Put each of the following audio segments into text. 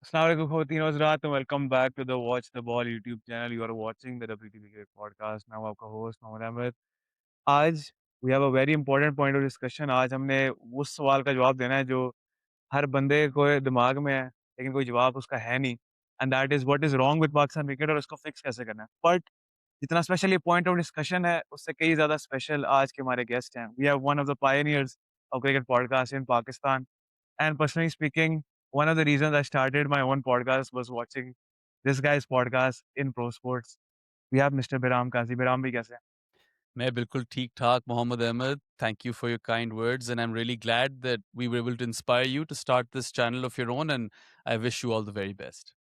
Assalamualaikum Khawateen Hazrat and welcome back to the Watch the Ball YouTube channel. You are watching the WTV Cricket podcast. मैं हूं आपका host Mohammad Ahmad. आज we have a very important point of discussion. आज हमने उस सवाल का जवाब देना है जो हर बंदे को दिमाग में है लेकिन कोई जवाब उसका है नहीं. And that is what is wrong with Pakistan cricket और उसको fix कैसे करना है. But जितना स्पेशल ये पॉइंट ऑफ डिस्कशन है उससे कई ज़्यादा स्पेशल आज के हमारे गेस्ट हैं. We have one of the pioneers of cricket podcast in Pakistan. And personally speaking, one of the reasons I started my own podcast was watching this guy's podcast in Pro Sports. We have Mr. Biram Kazi. Biram bhi kaise hain? मैं बिल्कुल ठीक-ठाक Mohammad Ahmad. Thank you for your kind words and I'm really glad that we were able to inspire you to start this channel of your own and I wish you all the very best.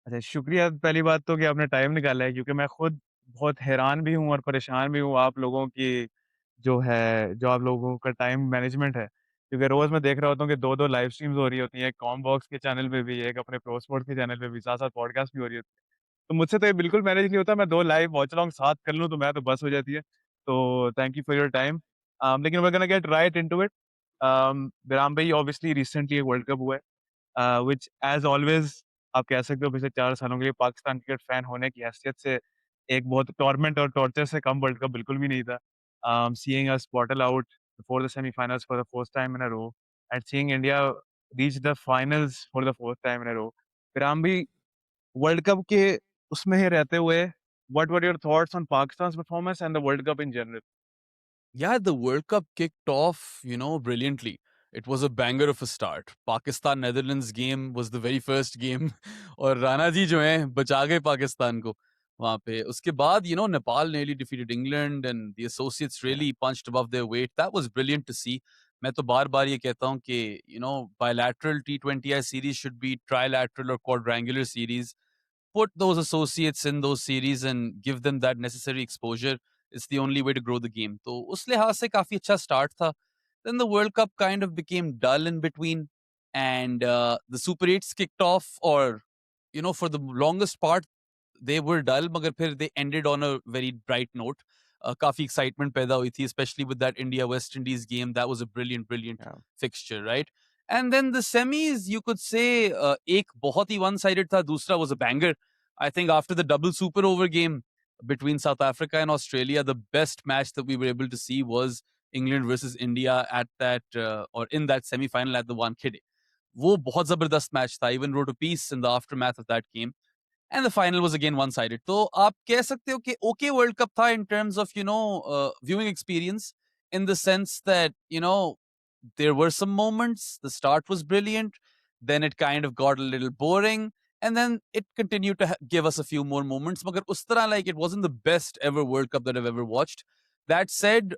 अच्छा, शुक्रिया पहली बात तो कि आपने time निकाला है क्योंकि मैं खुद बहुत हैरान भी हूँ और परेशान भी हूँ आप लोगों की जो आप लोगों का टाइम मैनेजमेंट है। क्योंकि रोज़ मैं देख रहा होता हूँ कि 2-2 लाइव स्ट्रीम्स हो रही होती हैं, एक कॉमबॉक्स के चैनल पे भी, एक अपने प्रो स्पोर्ट्स के चैनल पे भी, साथ-साथ पॉडकास्ट भी हो रही होती है। तो मुझसे तो ये बिल्कुल मैनेज नहीं होता, मैं 2 लाइव वॉच अलोंग साथ कर लूँ तो मैं तो बस हो जाती है। तो thank you for your time. लेकिन we are gonna get right into it. Biram भाई ऑब्वियसली रिसेंटली एक वर्ल्ड कप हुआ है। व्हिच एज़ ऑलवेज़ आप कह सकते हो पिछले 4 सालों के लिए पाकिस्तान क्रिकेट फैन होने की हैसियत से एक बहुत टॉर्मेंट और टॉर्चर से कम वर्ल्ड कप बिल्कुल भी नहीं था। Seeing us bottle out before the semifinals for the first time in a row and seeing India reach the finals for the fourth time in a row. फिर हम भी world cup के उसमें ही रहते हुए what were your thoughts on Pakistan's performance and the world cup in general? Yeah, the World Cup kicked off, brilliantly. It was a banger of a start. Pakistan Netherlands game was the very first game और राणा जी जो हैं बचा गए पाकिस्तान को वहां पे. उसके बाद Nepal nearly defeated England and the associates Yeah. really punched above their weight. That was brilliant to see. मैं तो बार-बार ये कहता हूँ कि bilateral T20I series should be trilateral or quadrangular series. Put those associates in those series and give them that necessary exposure. It's the only way to grow the game. तो उस लिहाज से काफी अच्छा start था. Then the World Cup kind of became dull in between, and the Super 8s kicked off, or for the longest part they were dull, मगर फिर they ended on a very bright note. काफी excitement पैदा हुई थी, especially with that India West Indies game. That was a brilliant Yeah. fixture, right? And then the semis, you could say, एक बहुत ही one-sided था, दूसरा was a banger. I think after the double super over game between South Africa and Australia, the best match that we were able to see was England versus India at that or in that semi-final at the Wankhede. वो बहुत जबरदस्त match था. Even wrote a piece in the aftermath of that game. And the final was again one-sided. तो आप कह सकते हो कि okay World Cup था in terms of viewing experience, in the sense that there were some moments. The start was brilliant, then it kind of got a little boring, and then it continued to give us a few more moments. मगर उस तरह, like, it wasn't the best ever World Cup that I've ever watched. That said,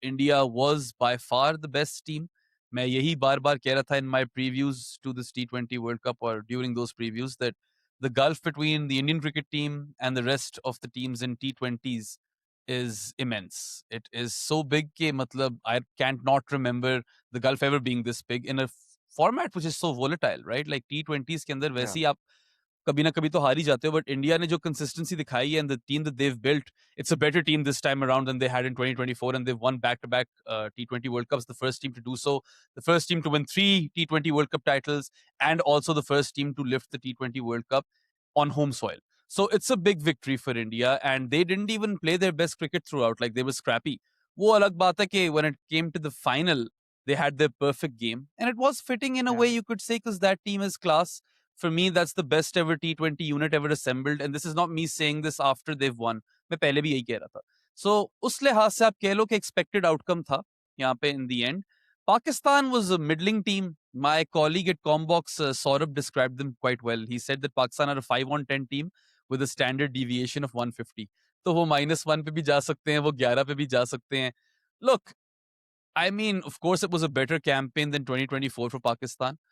India was by far the best team. मैं यही बार-बार कह रहा था in my previews to this T20 World Cup or during those previews that the gulf between the Indian cricket team and the rest of the teams in T20s is immense. It is so big कि मतलब I can't not remember the gulf ever being this big in a format which is so volatile, right? Like T20s के अंदर Yeah. वैसे ही आप कभी ना कभी तो हार ही जाते हो, but इंडिया ने जो consistency दिखाई है and the team that they've built, it's a better team this time around than they had in 2024, and they've won back-to-back T20 World Cups, the first team to do so, the first team to win 3 T20 World Cup titles, and also the first team to lift the T20 World Cup on home soil. So it's a big victory for India, and they didn't even play their best cricket throughout. Like, they were scrappy. वो अलग बात है कि when it came to the final, they had their perfect game, and it was fitting in a Yeah. way, you could say, because that team is class. For me, that's the best ever T20 unit ever assembled, and this is not me saying this after they've won. मैं पहले भी यही कह रहा था. So उस लिहाज से आप कह लो कि expected outcome था यहाँ पे in the end. Pakistan was a middling team. My colleague at Combox, Saurabh, described them quite well. He said that Pakistan are a 5 on 10 team with a standard deviation of 150. तो वो -1 पे भी जा सकते हैं, वो 11 पे भी जा सकते हैं. Look, I mean, of course, it was a better campaign than 2024 for Pakistan.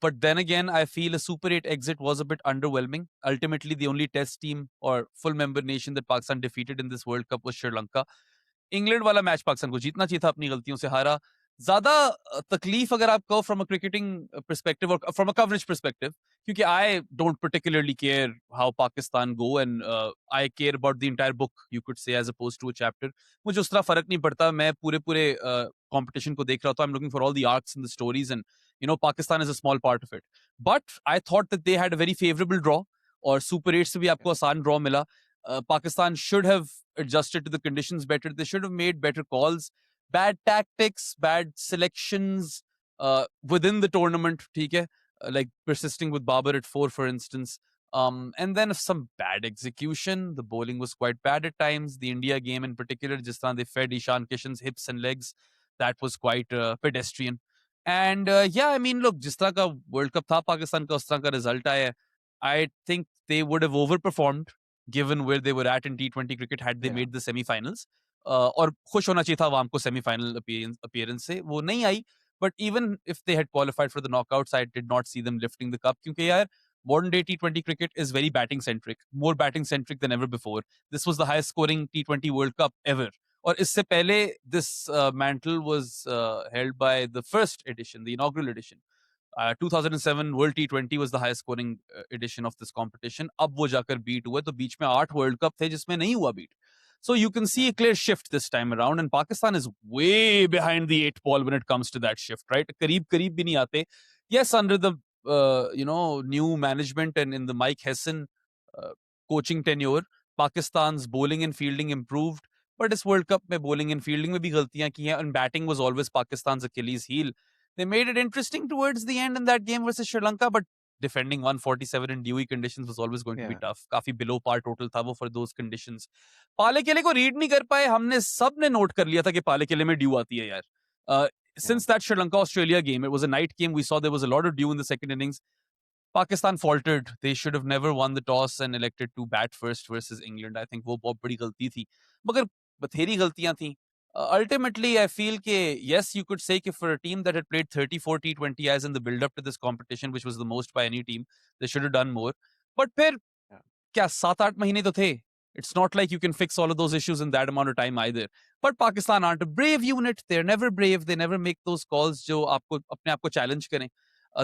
But then again, I feel a Super 8 exit was a bit underwhelming. Ultimately, the only test team or full member nation that Pakistan defeated in this World Cup was Sri Lanka. England वाला match Pakistan को जीतना चाहिए था, अपनी गलतियों से हारा. ज्यादा तकलीफ अगर आप कहो फ्रॉम अ क्रिकेटिंग परस्पेक्टिव और फ्रॉम अ कवरेज परस्पेक्टिव, क्योंकि I don't particularly care how Pakistan go, and I care about the entire book, you could say, as oppose to a chapter. मुझे उस तरह फर्क नहीं पड़ता. मैं पूरे पूरे कंपटीशन को देख रहा था. I am looking for all the arcs and the stories, and Pakistan is a small part of it. But I thought that they had a very favorable draw, और सुपर 8 से भी आपको आसान ड्रॉ मिला. Pakistan should have adjusted to the conditions better. They should have made better calls. Bad tactics, bad selections within the tournament, ठीक है? Like persisting with Babar at 4, for instance. And then some bad execution. The bowling was quite bad at times. The India game in particular, just they fed Ishan Kishan's hips and legs. That was quite pedestrian. And yeah, I mean, look, जिस तरह का World Cup था पाकिस्तान का, उस तरह का result आया है. I think they would have overperformed given where they were at in T20 cricket had they Yeah. made the semi-finals. और खुश होना चाहिए था अवाम को semi-final appearance से. वो नहीं आई. But even if they had qualified for the knockouts, I did not see them lifting the cup. क्योंकि यार modern day T20 cricket is very batting centric, more batting centric than ever before. This was the highest scoring T20 World Cup ever. और इससे पहले this mantle was held by the first edition, the inaugural edition. 2007 World T20 was the highest scoring edition of this competition. अब वो जाकर beat हुआ, तो बीच में 8 World Cup थे जिसमें नहीं हुआ beat. So you can see a clear shift this time around, and Pakistan is way behind the 8 ball when it comes to that shift, right? करीब करीब भी नहीं आते. Yes, under the new management and in the Mike Hesson coaching tenure, Pakistan's bowling and fielding improved. But इस World Cup में bowling and fielding में भी गलतियां की हैं, and batting was always Pakistan's Achilles heel. They made it interesting towards the end in that game versus Sri Lanka, but defending 147 in dewy conditions was always going to be tough. काफी below par total था वो for those conditions. पाले केले को read नहीं कर पाए. हमने सब ने नोट कर लिया था कि पाले केले में ड्यू आती है यार. Since that Sri Lanka Australia game, it was a night game. We saw there was a lot of dew in the second innings. Pakistan faltered. They should have never won the toss and elected to bat first versus England. I think वो बहुत बड़ी गलती थी. मगर बथेरी गलतियां थी. Ultimately, I feel that yes, you could say that for a team that had played 34 T20 as in the build-up to this competition, which was the most by any team, they should have done more. But फिर क्या 7-8 महीने तो थे. It's not like you can fix all of those issues in that amount of time either. But Pakistan aren't a brave unit. They're never brave. They never make those calls जो आपको अपने आप को challenge करें.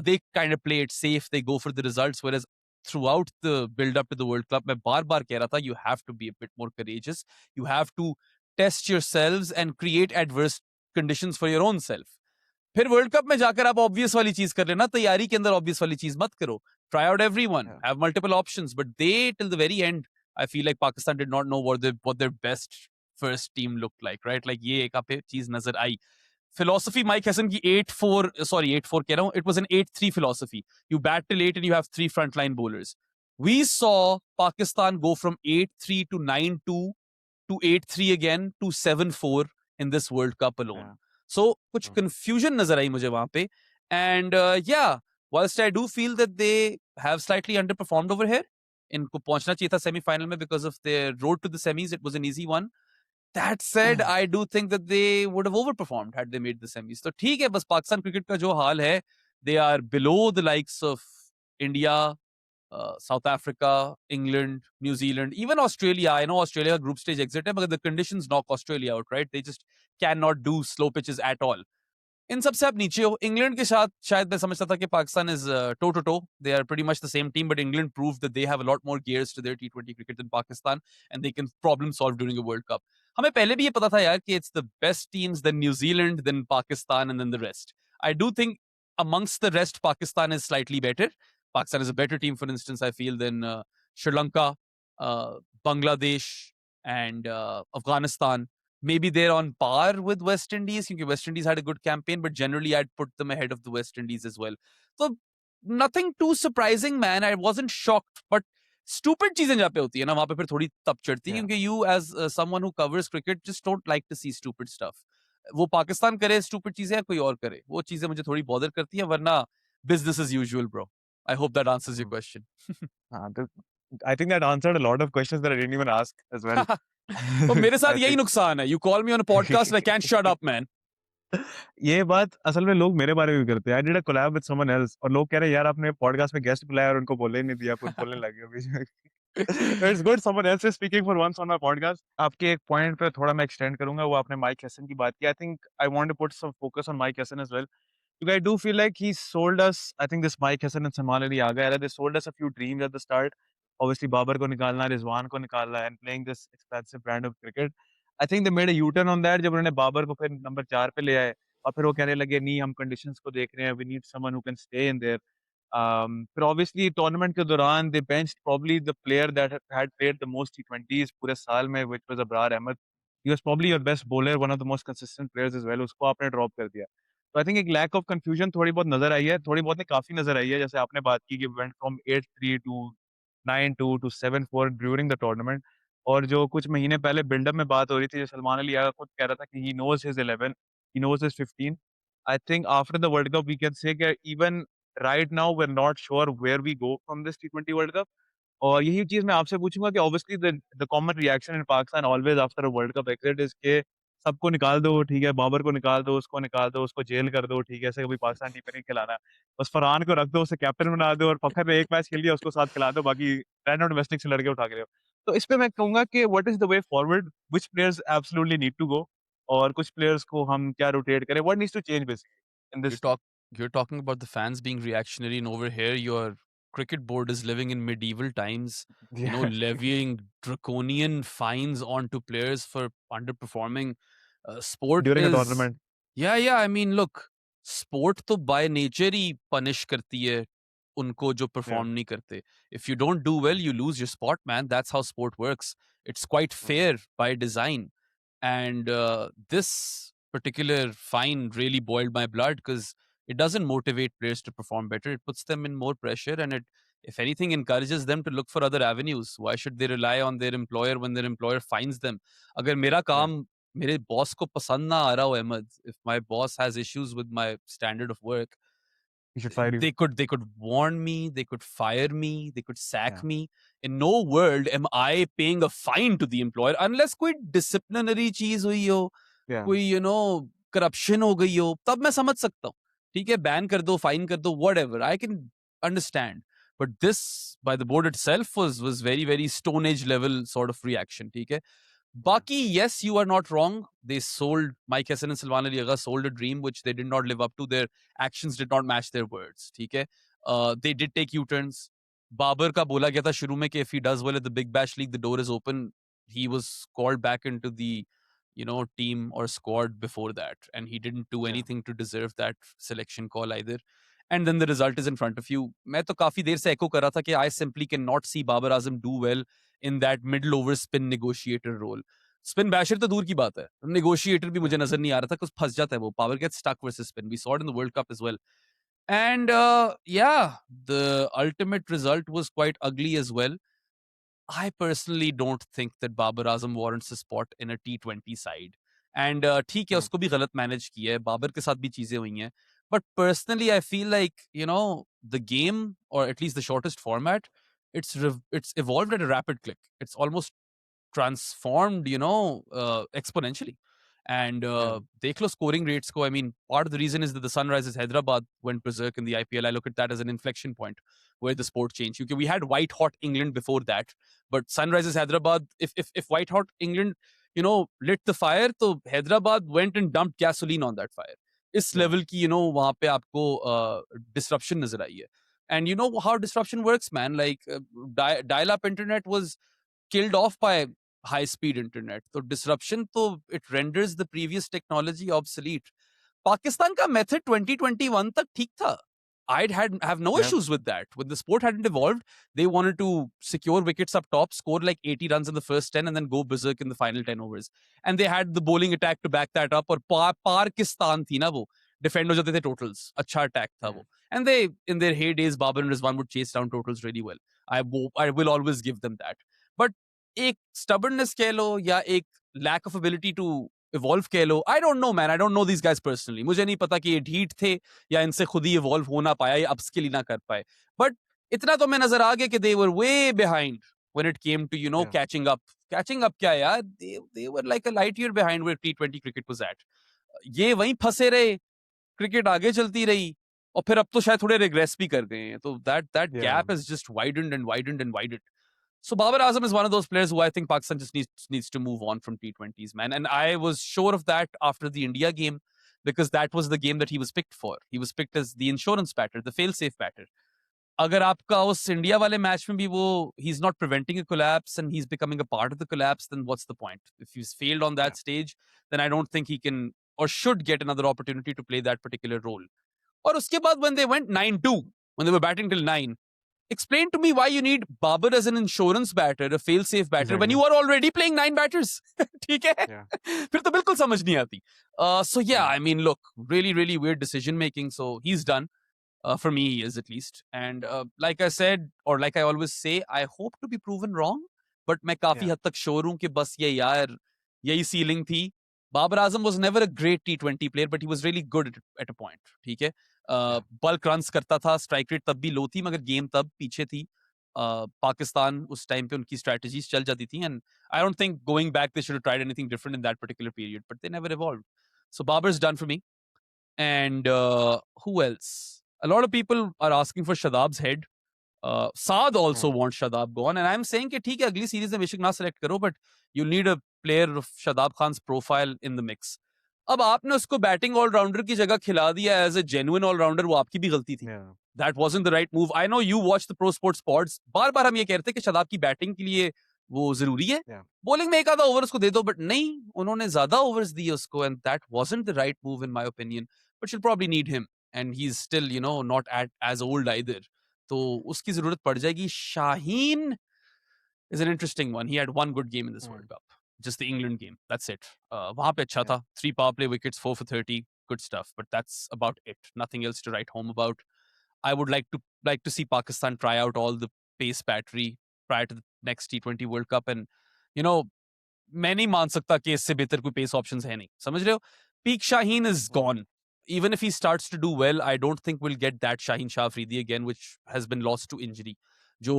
They kind of play it safe. They go for the results. Whereas throughout the build-up to the World Cup, मैं बार-बार कह रहा था, you have to be a bit more courageous. You have to test yourselves and create adverse conditions for your own self. फिर world cup में जाकर आप obvious वाली चीज कर लेना. तैयारी के अंदर ऑब्वियस वाली चीज मत करो. Try out everyone. Have multiple options. But they, till the very end, I feel like Pakistan did not know what their best first team looked like, right? Like ये एक आप चीज नजर आई. Philosophy Mike Hesson की 8-4 कह रहा हूँ. It was an 8-3 philosophy. You bat till 8 and you have 3 frontline bowlers. We saw Pakistan go from 8-3 to 9-2 to 8-3 again to 7-4 in this World Cup alone. So कुछ confusion नजर आई मुझे वहां पे. And yeah, whilst I do feel that they have slightly underperformed over here, इनको पहुंचना चाहिए था semi-final में because of their road to the semis. It was an easy one. That said, I do think that they would have overperformed had they made the semis. तो ठीक है, बस Pakistan cricket का जो हाल है, they are below the likes of India, South Africa, England, New Zealand, even Australia. I know Australia group stage exit है, but the conditions knock Australia out, right? They just cannot do slow pitches at all. इन सबसे आप नीचे हो. England के साथ शायद मैं समझता था कि Pakistan is toe to toe. They are pretty much the same team, but England prove that they have a lot more gears to their टी20 cricket than Pakistan, and they can problem solve during a world cup. हमें पहले भी ये पता था यार कि it's the best teams, then New Zealand, then Pakistan, and then the rest. I do think amongst the rest, Pakistan is slightly better. Pakistan is a better team, for instance, I feel, than Sri Lanka, Bangladesh, and Afghanistan. Maybe they're on par with West Indies, because West Indies had a good campaign, but generally I'd put them ahead of the West Indies as well. So nothing too surprising, man. I wasn't shocked, but stupid चीजें जहाँ पे होती है ना, वहाँ पे फिर थोड़ी तप चढ़ती है, क्योंकि you as someone who covers cricket just don't like to see stupid stuff. वो पाकिस्तान करे stupid चीजें या कोई और करे, वो चीजें मुझे थोड़ी bother करती हैं, वरना business as usual, bro. I hope that answers your question. I think that answered a lot of questions that I didn't even ask as well. तो मेरे साथ यही नुकसान है. You call me on a podcast and I can't shut up, man. ये बात असल में लोग मेरे बारे में भी करते हैं. I did a collab with someone else और लोग कह रहे हैं यार आपने पॉडकास्ट में गेस्ट बुलाया और उनको बोलने ही नहीं दिया, खुद बोलने लग गए बीच में. It's good someone else is speaking for once on my podcast. आपके एक पॉइंट पे थोड़ा मैं एक्सटेंड करूंगा, वो आपने माइक हेसन की बात की. I think I want to put some focus on Mike Hesson as well. Because I do feel like he sold us, I think this Mike Hesson and Salman Ali Aga era, they sold us a few dreams at the start. Obviously, Babar ko nikalna, Rizwan ko nikalna, and playing this expensive brand of cricket. I think they made a U-turn on that जब उन्होंने बाबर को फिर number 4 पे ले आए. और फिर वो कहने लगे नहीं हम कंडीशंस को देख रहे हैं, we need someone who can stay in there. फिर ऑब्वियसली टूर्नामेंट के दौरान they benched probably the player that had played the most T20s पूरे साल में, which was Abrar Ahmed. He was probably your best bowler, one of the most consistent players as well. उसको आपने drop कर दिया। तो आई थिंक एक lack of confusion थोड़ी बहुत नजर आई है, थोड़ी बहुत नहीं काफी नजर आई है। जैसे आपने बात की कि went from 8-3 to 9-2 to 7-4 during the tournament. और जो कुछ महीने पहले बिल्डअप में बात हो रही थी, जो सलमान अली यार खुद कह रहा था कि he knows his 11, he knows his 15। I think after the world cup we can say even right now we're not sure where we go from this T20 World Cup. और यही चीज मैं आपसे पूछूंगा कि obviously the common reaction in Pakistan always after a world cup exit is के सबको निकाल दो, ठीक है, बाबर को निकाल दो, उसको निकाल दो, उसको जेल कर दो, ठीक है, ऐसे कभी पाकिस्तान टीम में नहीं खिलाना। बस फरहान को रख दो, उसे कैप्टन बना दो, और फखर ने एक मैच खेल लिया उसको साथ खिला दो, बाकी रैंडम डोमेस्टिक से लड़के उठा के ले आओ। तो इस पे मैं कहूंगा कि what is the way forward, which players absolutely need to go, और कुछ प्लेयर्स को हम क्या रोटेट करें, what needs to change basically in You this. talk you're talking about the fans being reactionary, and over here your cricket board is living in medieval times, levying draconian fines onto players for underperforming. Sport during a is tournament. yeah, I mean, look, sport तो by nature he punish करती है उनको जो या perform नहीं करते. If you don't do well, you lose your spot, man. That's how sport works. It's quite fair by design. And this particular fine really boiled my blood because it doesn't motivate players to perform better. It puts them in more pressure, and it, if anything, encourages them to look for other avenues. Why should they rely on their employer when their employer fines them? अगर मेरा या काम मेरे boss को पसंद ना आ रहा हो, Ahmad, if my boss has issues with my standard of work, he should fire you. they could warn me, they could fire me, they could sack या me. In no world am I paying a fine to the employer unless कोई disciplinary चीज हुई हो, या कोई corruption हो गई हो, तब मैं समझ सकता हूँ। ठीक है, बैन कर दो, फाइन कर दो, whatever, I can understand. But this by the board itself was very very stone age level sort of reaction. ठीक है, Baki, yes, you are not wrong. They sold, Mike Hassan and Salman Ali Agha sold a dream which they did not live up to. Their actions did not match their words. ठीक है, they did take U-turns. Babar का बोला गया था शुरू में कि if he does well at the Big Bash League, the door is open. He was called back into the team or squad before that, and he didn't do या anything to deserve that selection call either. And then the result is in front of you. मैं तो काफी देर से echo कर रहा था कि I simply cannot see Babar Azam do well in that middle over spin negotiator role. Spin basher तो दूर की बात है, negotiator भी मुझे नजर नहीं आ रहा था, कुछ फंस जाता है वो. Power gets stuck versus spin. We saw it in the World Cup as well. And yeah, the ultimate result was quite ugly as well. I personally don't think that Babar Azam warrants a spot in a T20 side. And ठीक है, उसको भी गलत manage किया है, बाबर के साथ भी चीजें हुई हैं. But personally, I feel like, the game, or at least the shortest format, it's evolved at a rapid click. It's almost transformed, exponentially. And या देख लो scoring rates को. I mean, part of the reason is that the Sunrisers Hyderabad went berserk in the IPL. I look at that as an inflection point where the sport changed. Because we had white hot England before that, but Sunrisers Hyderabad, if white hot England, lit the fire, तो Hyderabad went and dumped gasoline on that fire. इस या level की, वहाँ पे आपको disruption नजर आई है. And you know how disruption works, man. Like dial-up internet was killed off by high speed internet. So disruption, तो it renders the previous technology obsolete. Pakistan ka method 2021 tak theek tha. I'd have no या issues with that. When the sport hadn't evolved, they wanted to secure wickets up top, score like 80 runs in the first 10, and then go berserk in the final 10 overs. And they had the bowling attack to back that up. और Pakistan थी ना वो, defend हो जाते थे totals. अच्छा attack था वो. And they, in their heydays, Babar and Rizwan would chase down totals really well. I will always give them that. But एक stubbornness कह लो या एक lack of ability to evolve कह लो, I don't know, man. I don't know these guys personally. मुझे नहीं पता कि ये ढीठ थे या इनसे खुद ही evolve हो ना पाया या upskill ही ना कर पाए. But इतना तो मैं नजर आ गया कि they were way behind when it came to, या catching up. Catching up क्या यार? They were like a light year behind where T20 cricket was at. ये वहीं फंसे रहे, क्रिकेट आगे चलती रही, और फिर अब तो शायद थोड़े रिग्रेस भी कर गए हैं. तो that या gap has just widened and widened and widened. So Babar Azam is one of those players who I think Pakistan just needs to move on from T20s, man. And I was sure of that after the India game, because that was the game that he was picked for. He was picked as the insurance batter, the fail-safe batter. अगर आपका उस India वाले match में भी वो he's not preventing a collapse and he's becoming a part of the collapse, then what's the point? If he's failed on या that stage, then I don't think he can or should get another opportunity to play that particular role. Or uske baad when they went 9-2, when they were batting till 9, explain to me why you need Babar as an insurance batter, a fail-safe batter, when Exactly. you are already playing 9 batters. ठीक है? Yeah. फिर तो बिल्कुल समझ नहीं आती. So yeah, Yeah. I mean, look, really, really weird decision making. So he's done. For me, he is at least. And like I said, or like I always say, I hope to be proven wrong. But मैं काफी Yeah. हद तक sure हूं कि बस ये यार यही सीलिंग थी. Babar Azam was never a great T20 player, but he was really good at a point. ठीक है? Yeah. बल्क रन्स करता था, स्ट्राइक रेट तब भी लो थी, मगर गेम तब पीछे थी. पाकिस्तान उस टाइम पे उनकी स्ट्रेटजीज चल जाती थी, and I don't think going back they should have tried anything different in that particular period, but they never evolved. So Babar's done for me. And who else? A lot of people are asking for Shadab's head. Saad also wants Shadab gone, and I'm saying कि ठीक है अगली series में बेशक ना select करो, but you need a player of Shadab Khan's profile in the mix. अब आपने उसको बैटिंग ऑलराउंडर की जगह खिला दिया एज ए जेन्युइन ऑलराउंडर, वो आपकी भी गलती थी. Yeah. That wasn't the right move. I know you watch the Pro Sports Pods. बार बार हम ये कहते हैं कि शदाब की बैटिंग के लिए वो जरूरी है, Yeah. बॉलिंग में एक आधा ओवर उसको दे दो, बट नहीं, उन्होंने ज्यादा ओवर्स दिए उसको, and that wasn't the right move in my opinion. But she'll probably need him, and he's still, you know, not at as old either. तो उसकी जरूरत पड़ जाएगी. Shaheen is an interesting one. He had one good game in this World Cup, just the England game. That's it. वहाँ पे अच्छा Yeah. था. 3 power play wickets, 4 for 30, good stuff. But that's about it. Nothing else to write home about. I would like to see Pakistan try out all the pace battery prior to the next T20 World Cup, and you know, मैं नहीं मान सकता कि इससे बेहतर कोई pace options है नहीं. समझ रहे हो? Peak Shaheen is gone. Even if he starts to do well, I don't think we'll get that Shaheen Shah Afridi again, which has been lost to injury. जो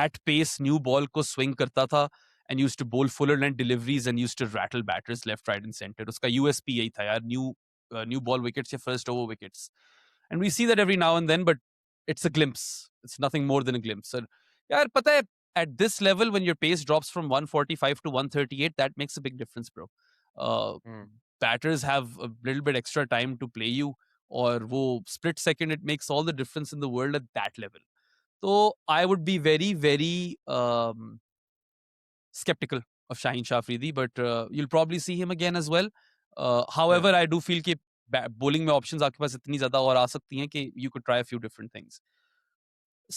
at pace new ball को swing करता था and used to bowl fuller length deliveries and used to rattle batters left, right and center. उसका USP यही था यार, new ball wickets या first over wickets. And we see that every now and then, but it's a glimpse. It's nothing more than a glimpse. And यार पता है, at this level, when your pace drops from 145 to 138, that makes a big difference, bro. Batters have a little bit extra time to play you, or wo split second, it makes all the difference in the world at that level. So I would be very, very skeptical of Shaheen Shah Afridi, but you'll probably see him again as well. However, I do feel कि bowling में options आपके पास इतनी ज़्यादा और आ सकती हैं कि you could try a few different things.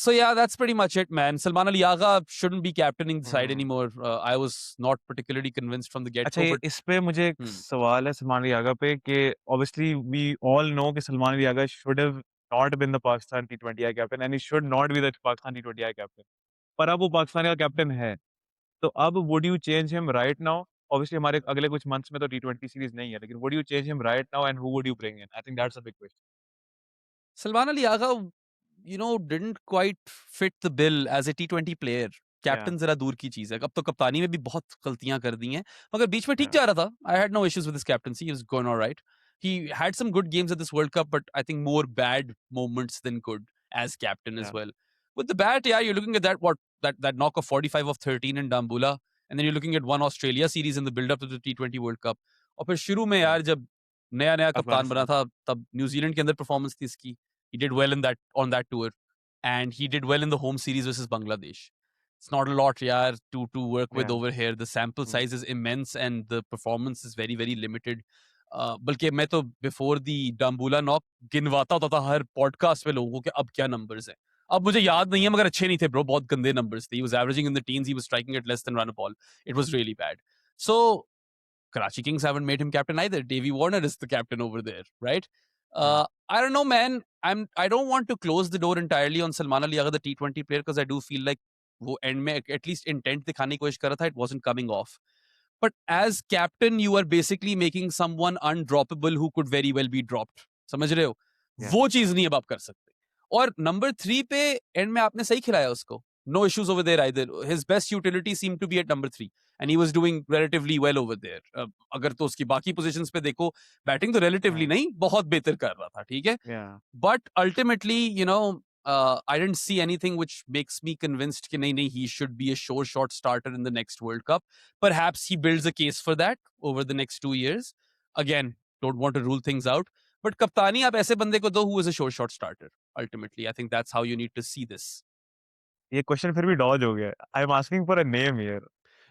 So yeah, that's pretty much it, man. Salman Ali Agha shouldn't be captaining the side anymore. I was not particularly convinced from the अच्छा, get-go, ये but इस पे मुझे एक सवाल है सलमान अली आगा पे कि obviously we all know कि Salman Ali Agha should have not been the Pakistan T20I captain and he should not be the Pakistan T20I captain. पर अब वो पाकिस्तान का कैप्टन है. तो अब would you change him right now? Obviously हमारे अगले कुछ months में तो T20 सीरीज नहीं है, लेकिन would you change him right now and who would you bring in? I think that's a big question. Salman Ali Agha, you know, didn't quite fit the bill as a T20 player. Captain जरा दूर की चीज है. अब तो कप्तानी में भी बहुत गलतियां कर दी हैं, मगर बीच में ठीक जा रहा था. I had no issues with his captaincy. He was going all right. He had some good games at this World Cup, but I think more bad moments than good as captain as well. With the bat, yeah, you're looking at that knock of 45 of 13 in Dambula, and then you're looking at one Australia series in the build-up to the T20 World Cup. और फिर शुरू में यार जब नया नया कप्तान बना था, तब न्यूजीलैंड के अंदर परफॉर्मेंस थी इसकी. He did well on that tour, and he did well in the home series versus Bangladesh. It's not a lot, yaar, to work with over here. The sample size is immense, and the performance is very, very limited. बल्कि मैं तो before the डम्बूला knock गिनवाता होता था हर podcast में लोगों के अब क्या नंबर्स हैं. अब मुझे याद नहीं है, मगर अच्छे नहीं थे ब्रो, बहुत गंदे नंबर्स थे. He was averaging in the teens, he was striking at less than run a ball. It was really bad. So Karachi Kings haven't made him captain either. Davey Warner is the captain over there, right? I don't know, man. I don't want to close the door entirely on Salman Ali Agha, the T20 player, because I do feel like वो end में at least intent दिखाने की कोशिश कर रहा था. It wasn't coming off. But as captain, you are basically making someone undroppable who could very well be dropped. समझ रहे हो? वो चीज नहीं अब आप कर सकते. और नंबर 3 पे एंड में आपने सही खिलाया उसको. No issues over there either. His best utility seemed to be at number 3, and he was doing relatively well over there. अगर तो उसकी बाकी positions पे देखो, बैटिंग तो relatively नहीं, बहुत बेहतर कर रहा था, ठीक है? But ultimately, you know, I didn't see anything which makes me convinced कि नहीं, he should be a sure shot starter in the next World Cup. Perhaps he builds a case for that over the next 2 years. Again, don't want to rule things out. But कप्तानी आप ऐसे बंदे को दो who is a sure shot starter. Ultimately, I think that's how you need to see this. ये question फिर भी Dodge हो गया. I am asking for a name here.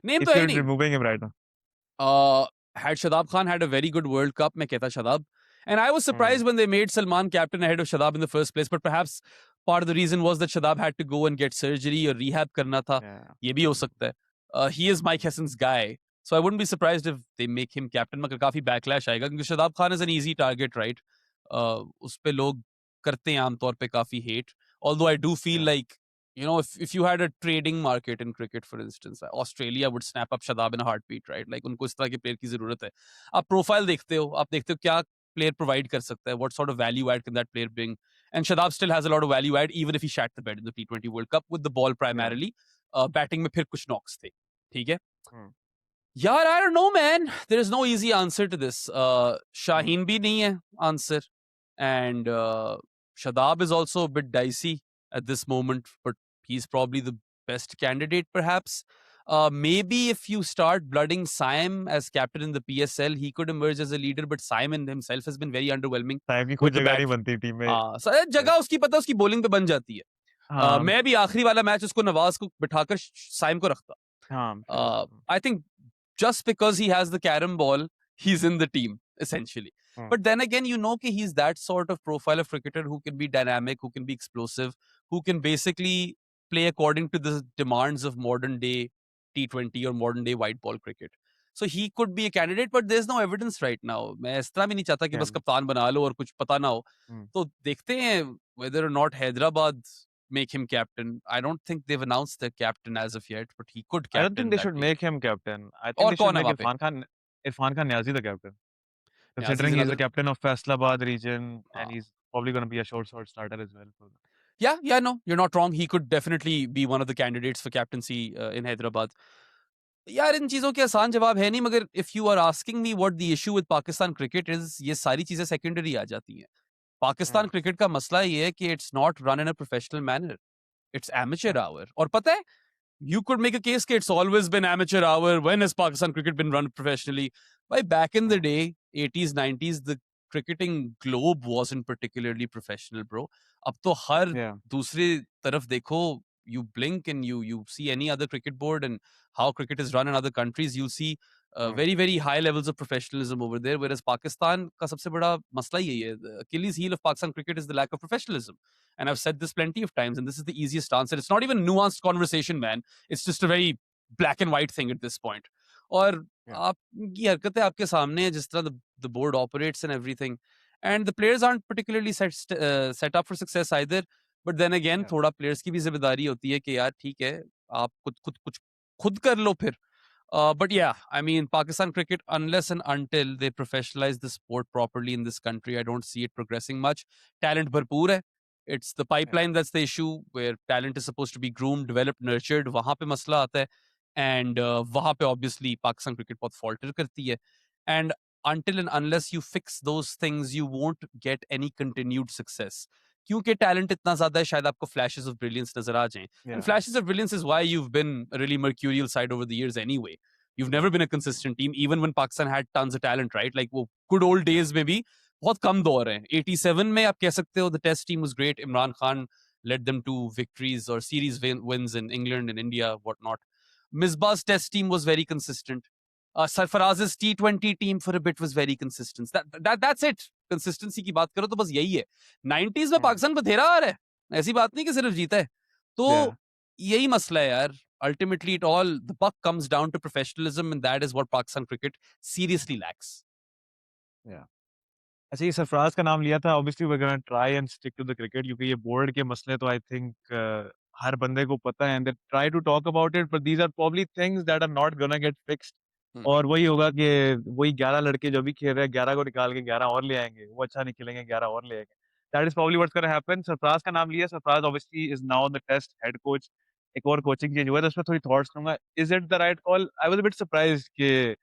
Name if तो है यू ही नहीं. Removing him right now. had Shadab Khan had a very good World Cup, मैं कहता Shadab. And I was surprised when they made Salman captain ahead of Shadab in the first place. But perhaps part of the reason was that Shadab had to go and get surgery or rehab करना था. Yeah. ये भी हो सकता है. He is Mike Hesson's guy. So I wouldn't be surprised if they make him captain. मगर काफी backlash आएगा क्योंकि Shadab Khan is an easy target, right? उस पे लोग करते हैं आमतौर पे काफी hate. Although I do feel Yeah. like, you know, if you had a trading market in cricket, for instance, Australia would snap up Shadab in a heartbeat, right? Like उनको इस तरह के player की जरूरत है. आप profile देखते हो क्या player provide कर सकता है, what sort of value add can that player bring, and Shadab still has a lot of value add even if he shat the bed in the T20 World Cup with the ball primarily. Batting में फिर कुछ knocks थे, ठीक है? यार, I don't know, man. There is no easy answer to this. Shaheen bhi nahi hai answer. And Shadab is also a bit dicey at this moment, but he's probably the best candidate, perhaps. Maybe if you start blooding Saim as captain in the PSL, he could emerge as a leader, but Simon himself has been very underwhelming time की कोई with the जगह bat. नहीं बनती team में. जगह उसकी पता उसकी bowling पे बन जाती है. हाँ. मैं भी आखिरी वाला मैच उसको नवाज को बिठाकर साइम को रखता. हाँ. I think just because he has the carom ball, he's in the team, essentially. But then again, you know कि he's that sort of profile of cricketer who can be dynamic, who can be explosive, who can basically play according to the demands of modern day T20 or modern day white ball cricket. So he could be a candidate, but there's no evidence right now. मैं इस तरह भी नहीं चाहता कि बस कप्तान बना लो और कुछ पता ना हो. तो देखते हैं whether or not Hyderabad make him captain. I don't think they've announced their captain as of yet, but he could captain. I don't think they that should team. make him captain. I think और they should कौन है make वहाँ पे? Irfan Khan Niazi the captain. Niazi Considering is he's the another. captain of Faisalabad region and he's probably going to be a short starter as well. Yeah, no, you're not wrong. He could definitely be one of the candidates for captaincy in Hyderabad. यार इन चीजों के आसान जवाब है नहीं, मगर if you are asking me what the issue with Pakistan cricket is, ये सारी चीजें secondary आ जाती हैं. पाकिस्तान क्रिकेट का मसला ये है कि it's not run in a professional manner. It's amateur hour. और पता है, you could make a case that it's always been amateur hour. When has Pakistan cricket been run professionally? By back in the day, 80s, 90s, the cricketing globe wasn't particularly professional, bro. अब तो हर दूसरे तरफ देखो, you blink and you see any other cricket board and how cricket is run in other countries, you'll see very, very high levels of professionalism over there. Whereas Pakistan का सबसे बड़ा मसला यही है. The Achilles heel of Pakistan cricket is the lack of professionalism. And I've said this plenty of times, and this is the easiest answer. It's not even a nuanced conversation, man. It's just a very black and white thing at this point. और आपकी हरकतें आपके सामने है, जिस तरह the board operates and everything. And the players aren't particularly set up for success either. But then again, थोड़ा players की भी जिम्मेदारी होती है कि यार ठीक है, आप कुछ खुद कर लो फिर. But yeah, I mean, Pakistan cricket, unless and until they professionalize the sport properly in this country, I don't see it progressing much. Talent bharpoor hai. It's the pipeline that's the issue, where talent is supposed to be groomed, developed, nurtured. वहाँ पे मसला आता है. And वहाँ पे obviously Pakistan cricket बहुत falter करती है. And until and unless you fix those things, you won't get any continued success. क्योंकि talent इतना ज़्यादा है, शायद आपको flashes of brilliance नजर आ जाएं. And flashes of brilliance is why you've been a really mercurial side over the years anyway. You've never been a consistent team, even when Pakistan had tons of talent, right? Like वो good old days में भी बहुत कम दौर हैं. 87 में आप कह सकते हो the test team was great. Imran Khan led them to victories or series wins in England and India, whatnot. Misbah's test team was very consistent. Sarfaraz's T20 team for a bit was very consistent. That's it. Consistency की बात करो तो बस यही है. 90s में पाकिस्तान बथेरा आ रहा है. ऐसी बात नहीं कि सिर्फ जीता है. तो यही मसला है यार. Ultimately, the buck comes down to professionalism, and that is what Pakistan cricket seriously lacks. Yeah. अच्छा, ये सरफराज का नाम लिया था. Obviously, we're gonna try and stick to the cricket क्योंकि ये board के मसले तो I think हर बंदे को पता है, and they try to talk about it, but these are probably things that are not gonna get fixed. और वही होगा कि वही 11 लड़के जो भी खेल रहे हैं, 11 को निकाल के 11 और ले आएंगे. वो अच्छा नहीं खेलेंगे, 11 और ले आएंगे. That is probably what's gonna happen. Sarfaraz का नाम लिया. Sarfaraz obviously is now the test head coach. एक और कोचिंग चेंज हुआ है तो उस पर थोड़ी थॉट्स लूंगा. Is it the right call? I was a bit surprised कि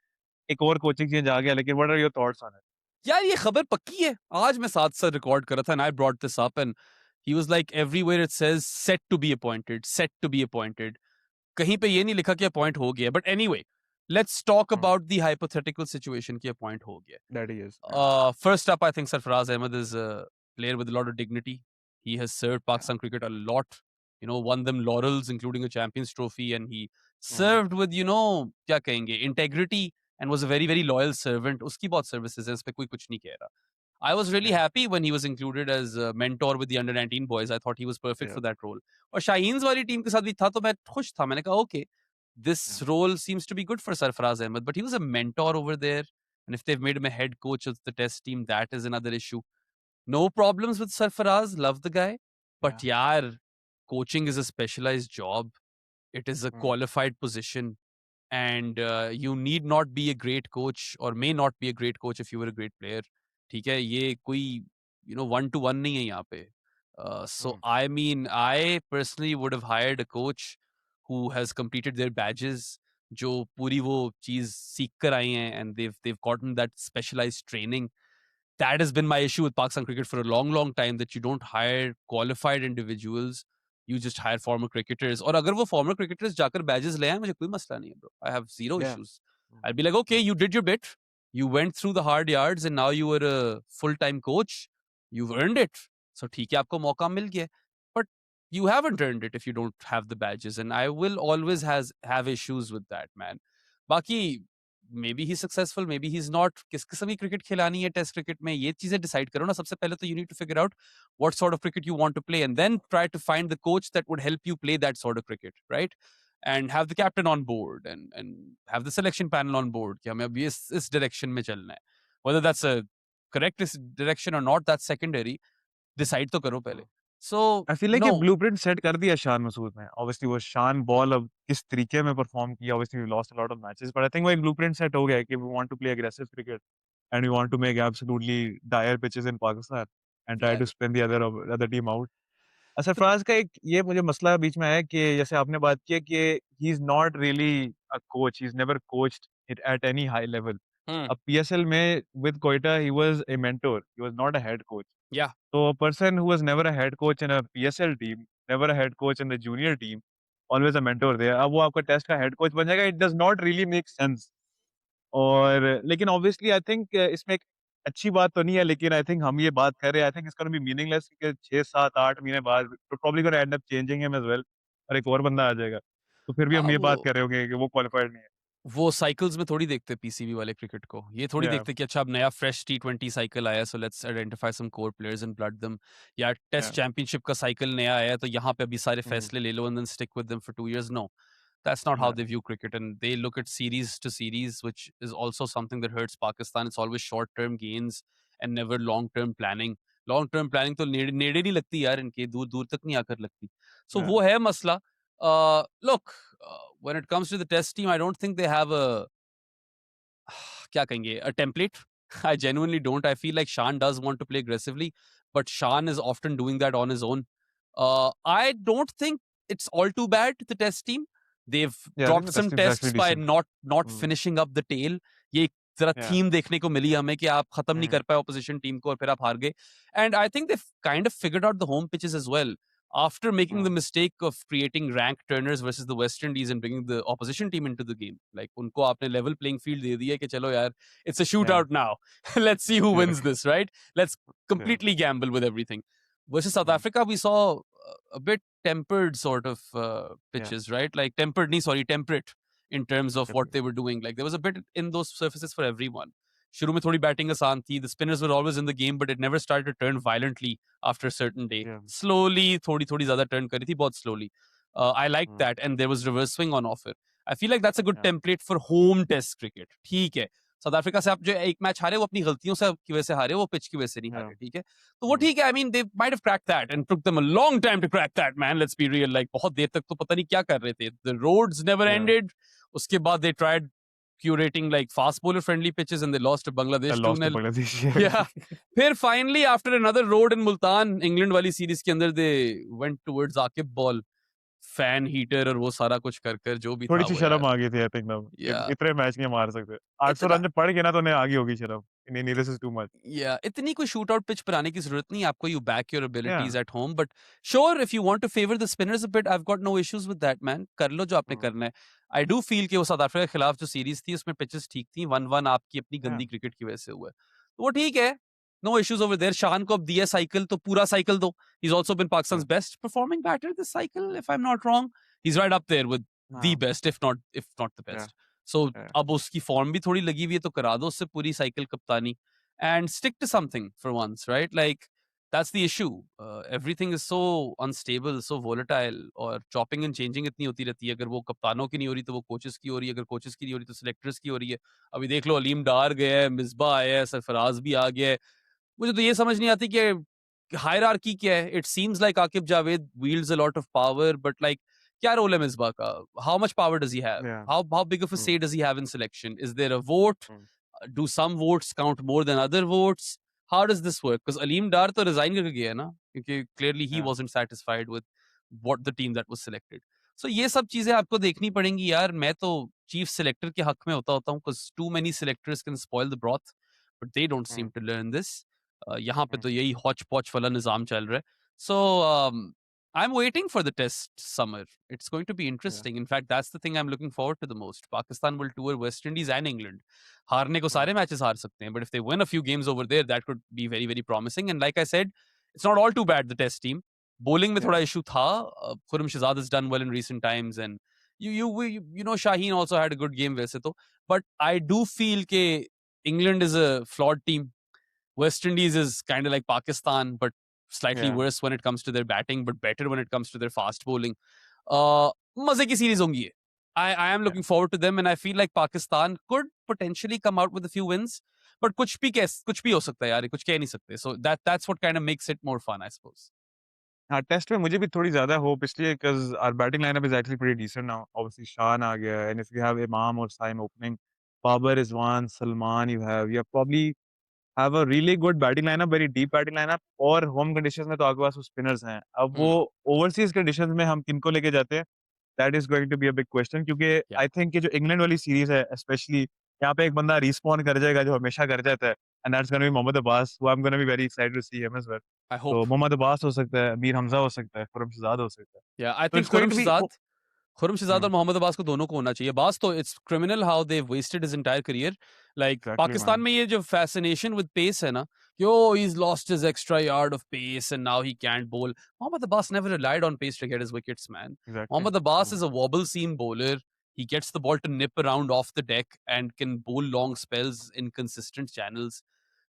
एक और कोचिंग चेंज आ गया, लेकिन what are your thoughts on it? यार ये खबर पक्की है. आज मैं साथ साथ रिकॉर्ड कर रहा था, and I brought this up, and he was like, everywhere it says set to be appointed. कहीं पे ये नहीं लिखा कि अपॉइंट हो गया. But anyway, let's talk about the hypothetical situation कि अपॉइंट हो गया. That he is. First up, I think Sarfaraz Ahmed is a player with a lot of dignity. He has served Pakistan cricket a lot. Won them laurels, including a Champions Trophy, and he served with, क्या कहेंगे, integrity and was a very very loyal servant. उसकी बहुत services है, इस पे कोई कुछ नहीं कह रहा. I was really Yeah. happy when he was included as a mentor with the under 19 boys. I thought he was perfect Yeah. for that role. और शाहीन्स वाली टीम के साथ भी था तो मैं खुश था. मैंने कहा okay, this Yeah. role seems to be good for Sarfaraz Ahmed, but he was a mentor over there. And if they've made him a head coach of the test team, that is another issue. No problems with Sarfaraz, love the guy. But yaar, coaching is a specialized job. It is a qualified position. And you need not be a great coach or may not be a great coach if you were a great player. ठीक है, ये कोई one to one नहीं है यहाँ पे. So I mean, I personally would have hired a coach who has completed their badges, जो पूरी वो चीज सीख कर आई हैं, and they've gotten that specialized training. That has been my issue with Pakistan cricket for a long, long time, that you don't hire qualified individuals. You just hire former cricketers. और अगर वो former cricketers जाकर badges ले आए, मुझे कोई मसला नहीं है, bro. I have zero issues. I'll be like, okay, you did your bit. You went through the hard yards and now you were a full-time coach. You've earned it. So ठीक है, आपको मौका मिल गया. But you haven't earned it if you don't have the badges. And I will always have issues with that, man. बाकी maybe he's successful, maybe he's not. किस किस्म की cricket खिलानी है टेस्ट क्रिकेट में, ये चीजें डिसाइड करो ना. सबसे पहले तो you need to figure out what sort of cricket you want to play, and then try to find the coach that would help you play that sort of cricket, right? And have the captain on board, and have the selection panel on board कि हमें अभी इस direction में चलना है. Whether that's a correct direction or not, that's secondary. Decide तो करो पहले. So I feel like ये no, blueprint set कर दिया शान मसूद ने. Obviously वो शान बॉल अब किस तरीके में perform किया. Obviously we lost a lot of matches, but I think वो एक blueprint set हो गया है कि we want to play aggressive cricket and we want to make absolutely dire pitches in Pakistan and try yeah, to spin the other team out. Sarfaraz का एक ये मुझे मसला बीच में है कि जैसे आपने बात की है कि he is not really a coach, he is never coached it at any high level. अब पीएसएल में with Quetta he was a mentor, he was not a head coach. yeah. So a person who was never a head coach in a PSL team, never a head coach in the junior team, always a mentor there. अब वो आपका test का head coach बन जाएगा. It does not really make sense. और लेकिन obviously I think इसमें एक अच्छी बात तो नहीं है, लेकिन आई थिंक हम ये बात कर रहे हैं, I think it's gonna be meaningless कि 6 7 8 महीने बाद probably gonna and up changing him as well और एक और बंदा आ जाएगा. तो फिर भी हम ये बात वो कर रहे होंगे कि वो क्वालिफाइड नहीं है. वो साइकिल्स में थोड़ी देखते पीसीबी वाले क्रिकेट को. ये थोड़ी या देखते कि अच्छा अब नया फ्रेश टी20 साइकिल आया, so let's identify some core players and blood them. या टेस्ट या चैंपियनशिप का साइकिल नया आया तो यहाँ पे अभी सारे फैसले ले लो and then stick with them for 2 years. No, that's not how या they view cricket, and they look at series to series, which is also something that hurts Pakistan. It's always short term gains and never long term planning. Long term planning तो नेड़े नहीं लगती यार इनके, दूर दूर तक नहीं आकर लगती. So या वो है मसला. Look, when it comes to the test team, I don't think they have a क्या कहेंगे, a template. I genuinely don't. I feel like Shan does want to play aggressively, but Shan is often doing that on his own. I don't think it's all too bad, the test team. They've या I think dropped the some test team is tests actually by decent. not finishing up the tail. ये एक जरा या theme देखने को मिली हमें कि आप खत्म नहीं कर पाए ऑपोजिशन टीम को और फिर आप हार गए. And I think they've kind of figured out the home pitches as well. After making the mistake of creating rank turners versus the West Indies and bringing the opposition team into the game, like उनको आपने level playing field दे दिया कि चलो यार, it's a या shootout now. Let's see who या wins this, right? Let's या completely gamble with everything. Versus South Africa, we saw a bit tempered sort of या pitches, right? Like temperate in terms of what they were doing. Like there was a bit in those surfaces for everyone. शुरू में थोड़ी batting आसान थी. The spinners were always in the game, but it never started to turn violently after a certain day. या Slowly, थोड़ी ज्यादा turn करी थी, बहुत slowly. I liked that, and there was reverse swing on offer. I feel like that's a good या template for home test cricket. ठीक है. South Africa से आप जो एक मैच हारे वो अपनी गलतियों से की वजह से हारे, वो पिच की वजह से नहीं या हारे. ठीक है, तो वो ठीक है. I mean they might have cracked that and took them a long time to crack that, man. Let's be real. Like बहुत देर तक तो पता नहीं क्या कर रहे थे. द रोड्स नेवर या एंडेड. उसके बाद they tried curating like fast bowler friendly pitches and they lost to I Bangladesh lost to 2-0. Bangladesh. Yeah. फिर finally after another road in Multan, England वाली सीरीज के अंदर they went towards Akib ball, fan heater और वो सारा कुछ कर कर जो भी थोड़ी था सी वो शर्म यार. आ गई थी आई थिंक ना. Yeah. इतने मैच नहीं मार सकते. 800 इतना रन जब पड़ गए ना तो उन्हें आ गई होगी शर्म. नहीं, दिस इज टू मच. इतनी कोई शूट आउट पिच पर आने की जरूरत नहीं. आपको यू बैक योर या abilities at home, but sure if you want to favour the spinners a bit, I have got no issues with that, man. कर लो जो आपने करना है. आई डू फील कि वो साउथ अफ्रीका के खिलाफ जो सीरीज थी उसमें पिचेस ठीक थी. 1-1 आपकी अपनी या गंदी क्रिकेट की वजह से हुआ है, तो वो ठीक है. No issues over there. Shan को अब दिया साइकिल तो पूरा साइकिल दो. He is also been Pakistan's या best performing batter this cycle, if I am not wrong. He is right up there with the हाँ best, if not the या best. So Yeah. अब उसकी फॉर्म भी थोड़ी लगी हुई है, तो करा दो उससे पूरी साइकिल कप्तानी and stick to something for once, right? Like that's the issue. Everything is so unstable, so volatile, और चॉपिंग एंड चेंजिंग इतनी होती रहती है. अगर वो कप्तानों की नहीं हो रही तो वो कोचेस की हो रही है, अगर कोचेस की नहीं हो रही तो सिलेक्टर्स की हो रही है. अभी देख लो, अलीम डार गया है, मिसबा आया है, सरफराज भी आ गया है. मुझे तो ये समझ नहीं आती कि हायरार्की क्या है. It seems like Aqib Javed wields a lot of power, but like क्या रोल है मिसबा का? How much power does he have? Yeah. How big of a Mm, say does he have in selection? Is there a vote? mm, Do some votes count more than other votes? How does this work? Because Aleem Dar तो resign करके गया है ना, क्योंकि clearly he yeah. wasn't satisfied with what the team that was selected. So ये सब चीजें आपको देखनी पड़ेंगी यार. मैं तो चीफ सेलेक्टर के हक में होता हूँ, because too many selectors can spoil the broth, but they don't Mm, seem to learn this. यहाँ पे mm, तो यही हॉच पॉच वाला निजाम चल रहा है. So I'm waiting for the test summer. It's going to be yeah. interesting. In fact, that's the thing I'm looking forward to the most. Pakistan will tour West Indies and England. हारने को Mm, सारे matches हार सकते हैं, but if they win a few games over there, that could be very, very promising. And like I said, it's not all too bad, the test team. Bowling में थोड़ा yeah. issue था. Khurram Shahzad has done well in recent times, and you know Shaheen also had a good game वैसे तो. But I do feel कि England is a flawed team. West Indies is kind of like Pakistan, but slightly Yeah. worse when it comes to their batting, but better when it comes to their fast bowling. Uh, मजे की series होंगी ये. I am Yeah. looking forward to them, and I feel like Pakistan could potentially come out with a few wins. But कुछ भी हो सकता है यार, कुछ कह नहीं सकते. So that's what kind of makes it more fun, I suppose. हाँ, टेस्ट में मुझे भी थोड़ी ज़्यादा होप इसलिए because our batting lineup is actually pretty decent now. Obviously Shan आ गया है and if you have Imam और Saim opening, Babar, Rizwan, Salman you have probably have a really good batting lineup, very deep batting lineup और होम कंडीशंस में तो आपके पास वो स्पिनर्स हैं. अब वो Hmm. ओवरसीज़ कंडीशंस में हम किनको लेके जाते हैं, that is going to be a big question क्योंकि Yeah, आई थिंक ये जो इंग्लैंड वाली सीरीज़ है स्पेशली यहाँ पे एक बंदा रिस्पॉन कर जाएगा जो हमेशा कर जाता है and that's gonna be Mohammad Abbas who I am gonna be very excited to see him as well. I तो hope. मोहम्मद अब्बास हो सकता है, मीर हमज़ा हो सकता है, खुर्रम शहजाद हो सकता है. Yeah, I तो think it's going to be वो खुर्रम शहजाद और हुँ, मोहम्मद अब्बास को दोनों को होना चाहिए. अब्बास तो it's criminal how they wasted his entire career. Like exactly Pakistan man. में ये जो फैसिनेशन विद पेस है ना, कि oh he's lost his extra yard of pace and now he can't bowl. Mohammad Abbas never relied on pace to get his wickets, man. Exactly. Mohammad Abbas hmm, is a wobble seam bowler. He gets the ball to nip around off the deck and can bowl long spells in consistent channels.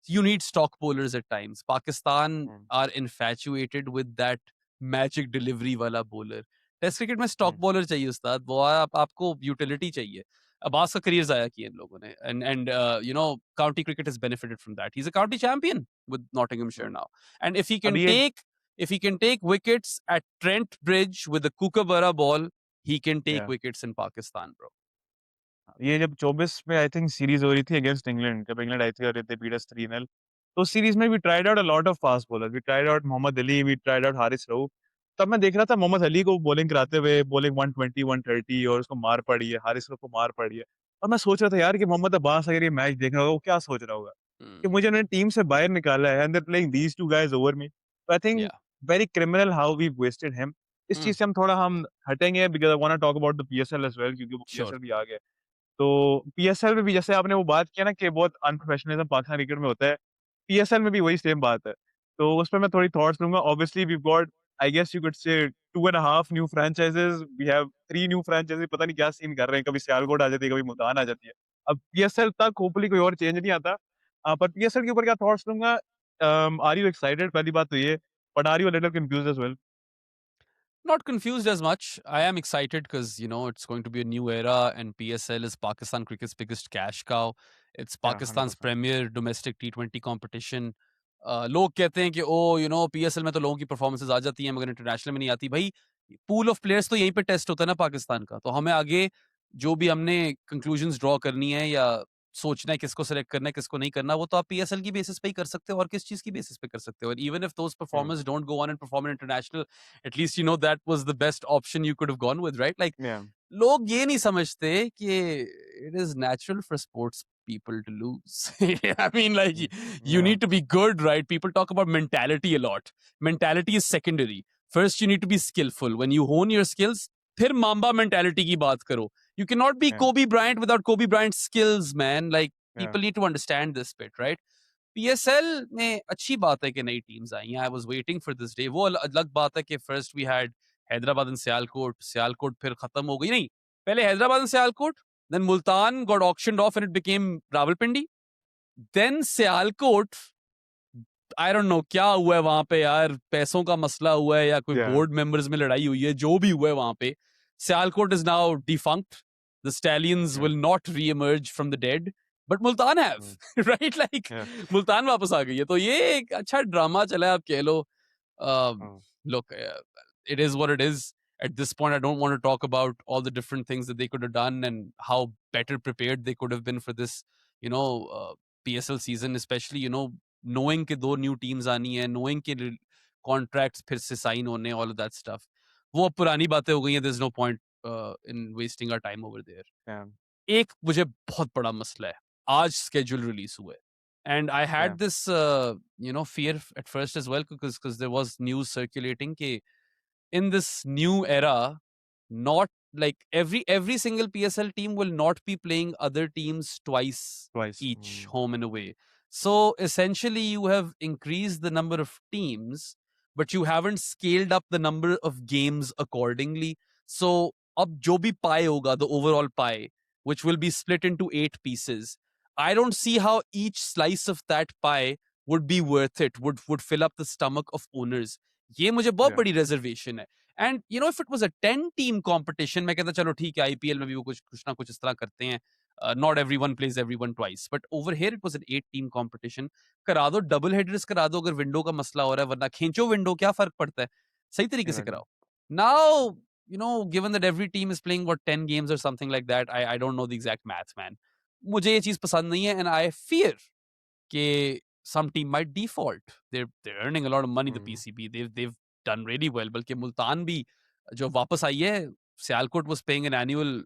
You need stock bowlers at times. Pakistan hmm, are infatuated with that magic delivery वाला bowler. Test cricket में stock हुँ, bowler चाहिए उस्ताद. वो आपको utility चाहिए. अब्बास का career जाया किया इन लोगों ने, and you know county cricket has benefited from that. He is a county champion with Nottinghamshire hmm. Now, and अभी ये if he can take wickets at Trent Bridge with a Kookaburra ball, he can take या wickets in Pakistan, bro. ये जब 24 में I think series हो रही थी against England, जब इंग्लैंड आई थी और दे बीट अस 3-0. तो उस सीरीज़ में we tried out a lot of fast bowlers. We tried out Mohammad Ali, we tried out Haris Rauf. तब मैं देख रहा था मोहम्मद अली को बॉलिंग कराते हुए बॉलिंग 120, 130 और उसको मार पड़ी है, हारिस रऊफ को मार पड़ी है. और मैं सोच रहा था यार कि मोहम्मद अब्बास अगर ये मैच देख रहा होगा, वो क्या सोच रहा होगा? कि Hmm. मुझे उन्होंने टीम से बाहर निकाला है and they are playing these 2 guys over me. तो I think Yeah. Very criminal how we wasted him. इस Hmm. चीज़ से हम हटेंगे because I want to talk about the PSL as well क्योंकि वो Sure. पीएसएल भी आ गया है. तो पीएसएल में भी जैसे आपने वो बात किया ना कि बहुत अनप्रोफेशनलिज्म पाकिस्तान क्रिकेट में होता है, पीएसएल में भी वही सेम बात है। तो उसपे मैं थोड़ी थॉट्स लूँगा। Obviously we got I guess you could say 2 and a half new franchises, we have 3 new franchise पता नहीं क्या सीन कर रहे हैं, कभी सियालकोट आ जाती है, कभी मुल्तान आ जाती है। अब पीएसएल तक होपफुली कोई और चेंज नहीं आता। पर पीएसएल के ऊपर क्या थॉट्स लूँगा आर यू एक्साइटेड? पहली बात तो ये, but are you a little confused as well? Not confused as much. I am excited because, you know, it's going to be a new era, and PSL is Pakistan cricket's biggest cash cow. It's या Pakistan's 100%. premier domestic T20 competition. लोग कहते हैं कि ओ you know PSL में तो लोगों की performances आ जाती हैं मगर इंटरनेशनल में नहीं आती. भाई पूल ऑफ प्लेयर्स तो यहीं पे टेस्ट होता है ना पाकिस्तान का. तो हमें आगे जो भी हमने कंक्लूजन्स ड्रॉ करनी है या सोचना है किसको सेलेक्ट करना है किसको नहीं करना, वो तो आप पीएसएल की बेसिस पे ही कर सकते हो और किस चीज की बेसिस पे कर सकते हो. और even if those hmm, performers don't go on and perform in international, at least you know that was the best option you could have gone with, right? Like या, लोग ये नहीं समझते कि it is natural for sports people to lose. I mean, like hmm, you या, need to be good, right? People talk about mentality a lot. Mentality is secondary. First, you need to be skillful. When you hone your skills, फिर Mamba mentality की बात करो. You cannot be या, Kobe Bryant without Kobe Bryant's skills, man. Like या, people need to understand this bit, right? PSL में अच्छी बात है कि नई टीम्स आई हैं. I was waiting for this day. वो अलग बात है कि first we had Hyderabad and Sialkot. Sialkot फिर खत्म हो गई. नहीं, पहले Hyderabad and Sialkot, Then Multan got auctioned off and it became Rawalpindi. Then Sialkot, I don't know क्या हुआ है वहां पे यार, पैसों का मसला हुआ है या कोई Yeah. बोर्ड मेंबर्स में लड़ाई हुई है, जो भी हुआ है वहां पे, Sialkot is now defunct. The Stallions Yeah. will not re-emerge from the dead, but Multan have, right? Like Yeah. Multan वापस आ गई है, तो ये एक अच्छा ड्रामा चला है, आप कह लो. Look, it is what it is. At this point, I don't want to talk about all the different things that they could have done and how better prepared they could have been for this, PSL season, especially, knowing कि दो new teams आनी है, knowing कि contracts फिर से sign होने, all of that stuff. वो अब पुरानी बातें हो गई हैं. There's no point in wasting our time over there. Yeah. एक मुझे बहुत बड़ा मसला है. आज schedule release हुआ है. And I had Yeah. this, fear at first as well, because there was news circulating कि in this new era, not like every single PSL team will not be playing other teams twice Twice. each, home and away. So essentially, you have increased the number of teams, but you haven't scaled up the number of games accordingly. So ab jo bhi pie hoga, the overall pie, which will be split into 8 pieces, I don't see how each slice of that pie would be worth it, would fill up the stomach of owners. ये मुझे बहुत Yeah. बड़ी reservation है. And if it was a 10 team competition, मैं कहता चलो ठीक है, IPL में भी वो कुछ ना कुछ इस तरह करते हैं. Not everyone plays everyone twice. But over here, it was an 8 team competition. करा दो, double headers करा दो अगर विंडो का मसला हो रहा है, वरना खींचो विंडो, क्या फर्क पड़ता है? सही तरीके से Exactly. कराओ. Now, given that every team is playing what 10 games or something like that, I don't know the exact math, man. मुझे ये चीज पसंद नहीं है, and I fear कि some team might default. They're earning a lot of money, the PCB. They've done really well. बल्कि मुल्तान भी जो वापस आई है, Sialkot was paying an annual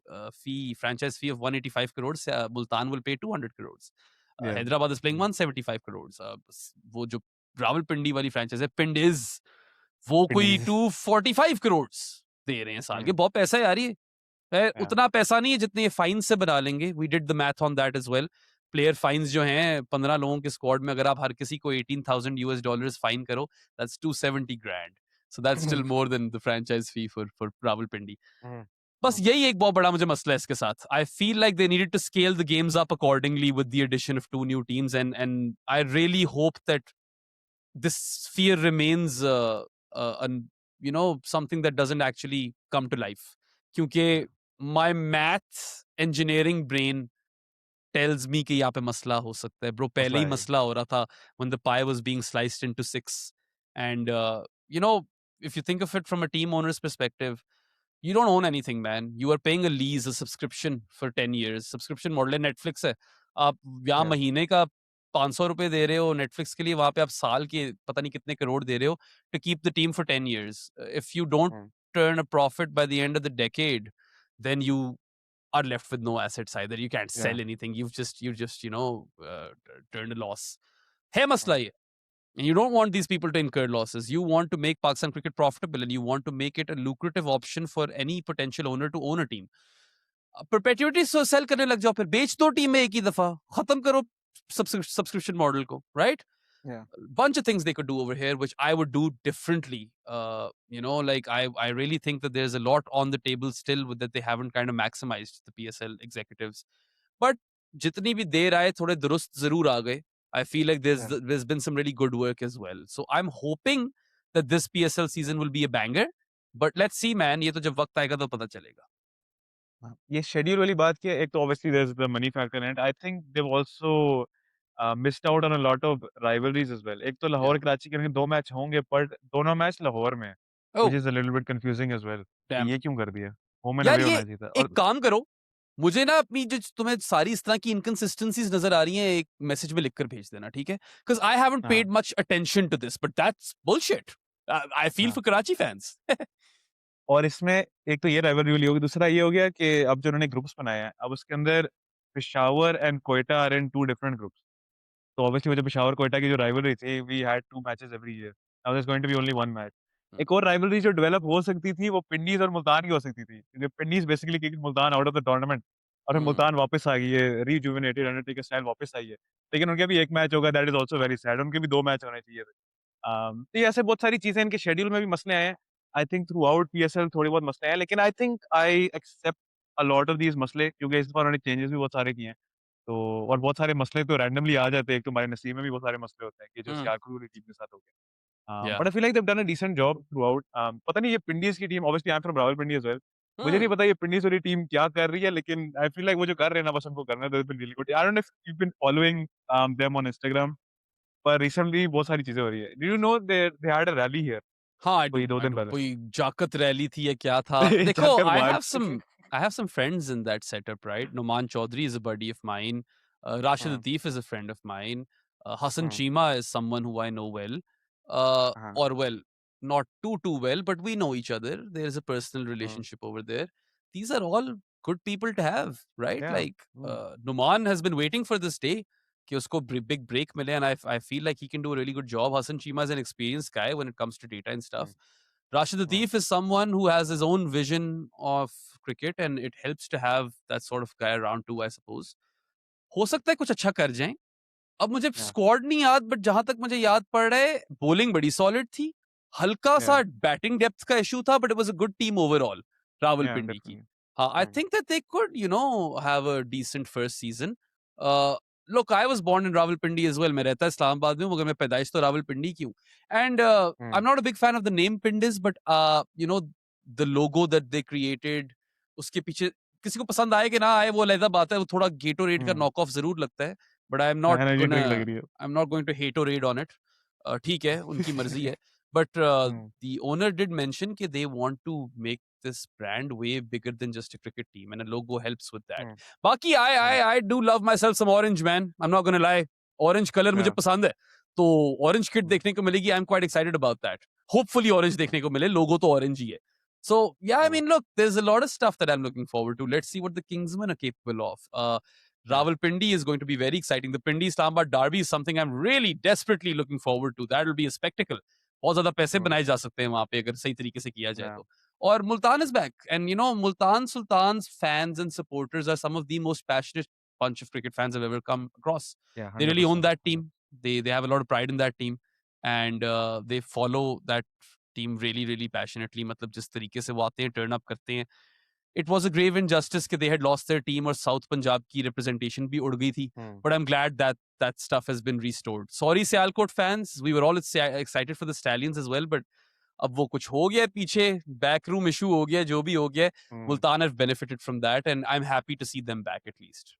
franchise fee of 185 crores. Multan will pay 200 crores. Yeah. Hyderabad is paying 175 crores. वो जो रावलपिंडी वाली franchise है, Pindiz, वो कोई Pindiz. 245 crores दे रहे हैं साल के. बहुत पैसा है यार ये. Yeah. उतना पैसा नहीं है जितने ये फाइन से बना लेंगे. We did the math on that as well. Player fines जो हैं 15 लोगों के स्क्वाड में, अगर आप हर किसी को $18,000 फाइन करो, that's 270 grand. So that's still more than the franchise fee for Rawalpindi. बस यही एक बहुत बड़ा मुझे मसला है इसके साथ. I feel like they needed to scale the games up accordingly with the addition of 2 new teams, and I really hope that this fear remains something that doesn't actually come to life. क्योंकि my math engineering brain tells me कि यहाँ पे मसला हो सकता है. Bro, पहले ही मसला हो रहा था when the pie was being sliced into 6. And, if you think of it from a team owner's perspective, you don't own anything, man. You are paying a lease, a subscription for 10 years. Subscription model है, Netflix है. आप यहाँ महीने का 500 रुपए दे रहे हो Netflix के लिए, वहाँ पे आप साल के पता नहीं कितने करोड़ दे रहे हो to keep the team for 10 years. If you don't turn a profit by the end of the decade, then you are left with no assets either. You can't sell anything. You've just turned a loss. है मसला ये. And you don't want these people to incur losses. You want to make Pakistan cricket profitable, and you want to make it a lucrative option for any potential owner to own a team. Perpetuity sell करने लग जाओ, फिर बेच दो team में एक ही दफा, खत्म करो subscription model को, right? Yeah. Bunch of things they could do over here, which I would do differently. Like I really think that there's a lot on the table still that they haven't kind of maximized, the PSL executives. But jitni bhi der aaye, thode durust zarur aa gaye. I feel like there's been some really good work as well. So I'm hoping that this PSL season will be a banger. But let's see, man. ये तो जब वक्त आएगा तो पता चलेगा. ये schedule वाली बात की है, एक तो obviously there's the money factor in it. I think they've also missed out on a lot of rivalries as well. एक तो लाहौर कराची के 2 मैच होंगे, but दोनों मैच लाहौर में, which is a little bit confusing as well. Damn. ये क्यों कर दिया? होम एंड यार अवे ये होना चाहिए था. एक काम करो, मुझे ना अपनी जो तुम्हें सारी इस तरह की इनकंसिस्टेंसीज नजर आ रही हैं, एक मैसेज में लिखकर भेज देना, ठीक है? Because I haven't paid much attention to this, but that's bullshit. I feel for Karachi fans. और इसमें एक तो ये राइवलरी होगी, दूसरा ये हो गया कि अब जो उन्होंने ग्रुप्स बनाए हैं, अब उसके अंदर Peshawar and Quetta are in 2 different groups. तो ऑब्वियसली वो जो पेशावर क्वेटा की जो राइवलरी थी, we had 2 matches every year. Now there is going to be only 1 match. एक और राइवलरी जो डेवलप हो सकती थी, वो पिंडीज और मुल्तान की हो सकती थी, क्योंकि Pindiz basically kick Multan out of the tournament, और फिर मुल्तान वापस आ गई है, रीजुवेनेटेड अंडरटेकर स्टाइल वापस आई है. लेकिन उनके भी एक मैच होगा, that is also very sad. उनके भी 2 मैच होने चाहिए थे. तो ये ऐसे बहुत सारी चीजें, इनके शेड्यूल में भी मसले आए हैं. I think throughout PSL थोड़ी बहुत मसले हैं, लेकिन I think I accept a lot of these मसले क्योंकि इस बार उन्होंने चेंजेस भी बहुत सारे किए हैं। तो और बहुत सारे मसले तो रैंडमली आ जाते हैं, एक तो हमारे नसीब में भी बहुत सारे मसले होते हैं कि जो Hmm. सियालकोट वाली टीम के साथ हो गए। Yeah. But I feel like they have done a decent job throughout. पता नहीं ये पिंडीज़ की team obviously I am from Rawalpindi as well. मुझे नहीं Hmm. पता ये पिंडीज़ वाली टीम क्या कर रही है, लेकिन आई फील लाइक वो जो कर रहे हैं ना बस उनको करने दो, it's been really good. I don't know if you been following them on Instagram, पर रिसेंटली बहुत सारी चीज़ें हो रही है। Do you know they had a rally here हाँ, कोई 2 I दिन do. पहले? कोई जाकत रैली थी या क्या था? देखो, जाकर मार्च। I have some friends in that setup, right? Numan Chaudhary is a buddy of mine. Rashid hmm, Latif is a friend of mine. Hassan hmm, Chima is someone who I know well. हाँ, Or well, not too well, but we know each other. There is a personal hmm, relationship over there. These are all good people to have, right? या, Like hmm, Numan has been waiting for this day. कि उसको big break मिले, and I feel like he can do a really good job. Hassan Chima is an experienced guy when it comes to data and hmm, stuff. Rashid hmm, Latif is someone who has his own vision of cricket, and it helps to have that sort of guy around too, I suppose. हो सकता है कुछ अच्छा कर जाएं. अब मुझे या, स्क्वाड नहीं याद, बट जहां तक मुझे याद पड़ रहा है, बॉलिंग बड़ी सॉलिड थी. हल्का या, सा बैटिंग डेप्थ का इशू था, but it was a good team overall Rawalpindi की. डेफिनिटली। हाँ, I hmm, think that they could have a decent first season. Look, I was born in Rawalpindi as well. मैं रहता इस्लामाबाद में हूँ, मगर मैं पैदाइश तो रावलपिंडी की हूँ. And hmm, I'm not a big fan of the name Pindis, but the logo that they created, उसके पीछे किसी को पसंद आए कि ना आए वो अलग बात है. वो थोड़ा गेटोरेड का हुँ, नॉक ऑफ जरूर लगता है, but एनर्जी ड्रिंक लग रही है। I'm not going to haterade on it. ठीक है, उनकी मर्जी है. But hmm, the owner did mention that they want to make this brand way bigger than just a cricket team, and a logo helps with that. हुँ, बाकी हुँ, I do love myself some orange, man. I'm not gonna lie. Orange color मुझे या, पसंद है. तो orange kit हुँ, देखने को मिलेगी. I'm quite excited about that. Hopefully orange हुँ, देखने को मिले. Logo तो orange ही है. So yeah, I hmm, mean, look, there's a lot of stuff that I'm looking forward to. Let's see what the Kingsmen are capable of. या, Rawalpindi is going to be very exciting. The Pindi Islamabad derby is something I'm really desperately looking forward to. That will be a spectacle. बहुत ज्यादा पैसे हुँ, बनाए जा सकते हैं वहां पे अगर सही तरीके से किया जाए या, तो. और Multan is back, and Multan Sultan's fans and supporters are some of the most passionate bunch of cricket fans I've ever come across. या, They really own 100%, that team. They have a lot of pride in that team, and they follow that team really really passionately. मतलब जिस तरीके से वो आते हैं, turn up करते हैं. It was a grave injustice that they had lost their team और South Punjab की representation भी उड़ गई थी. हुँ, But I'm glad that that stuff has been restored. Sorry Sialkot fans, we were all excited for the Stallions as well, but अब वो कुछ हो गया पीछे, backroom issue हो गया, जो भी हो गया. हुँ, Multan have benefited from that, and I'm happy to see them back at least.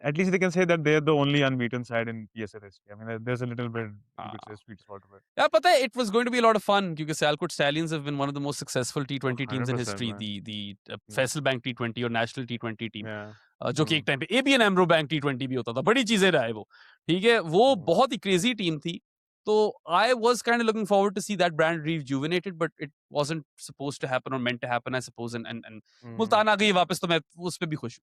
at least they can say that they're the only unbeaten side in PSL history. I mean, there's a little bit you could say हाँ. sweet spot of it. Yeah, पता है, it was going to be a lot of fun because Sialkot Stallions have been one of the most successful Oh, T20 teams in 100% history. man. The hmm, Faisal Bank T20 और National T20 team. या, जो कि एक हुँ, time पे ABN एमरो bank टी20 भी होता था. बड़ी चीजें रहा है वो. ठीक है, वो हुँ, बहुत ही क्रेजी टीम थी. तो I was kind of looking forward to see that brand rejuvenated, but it wasn't supposed to happen और meant to happen, I suppose. And hmm. Multan आ गई वापस, तो मैं उस पे भी खुश हूं.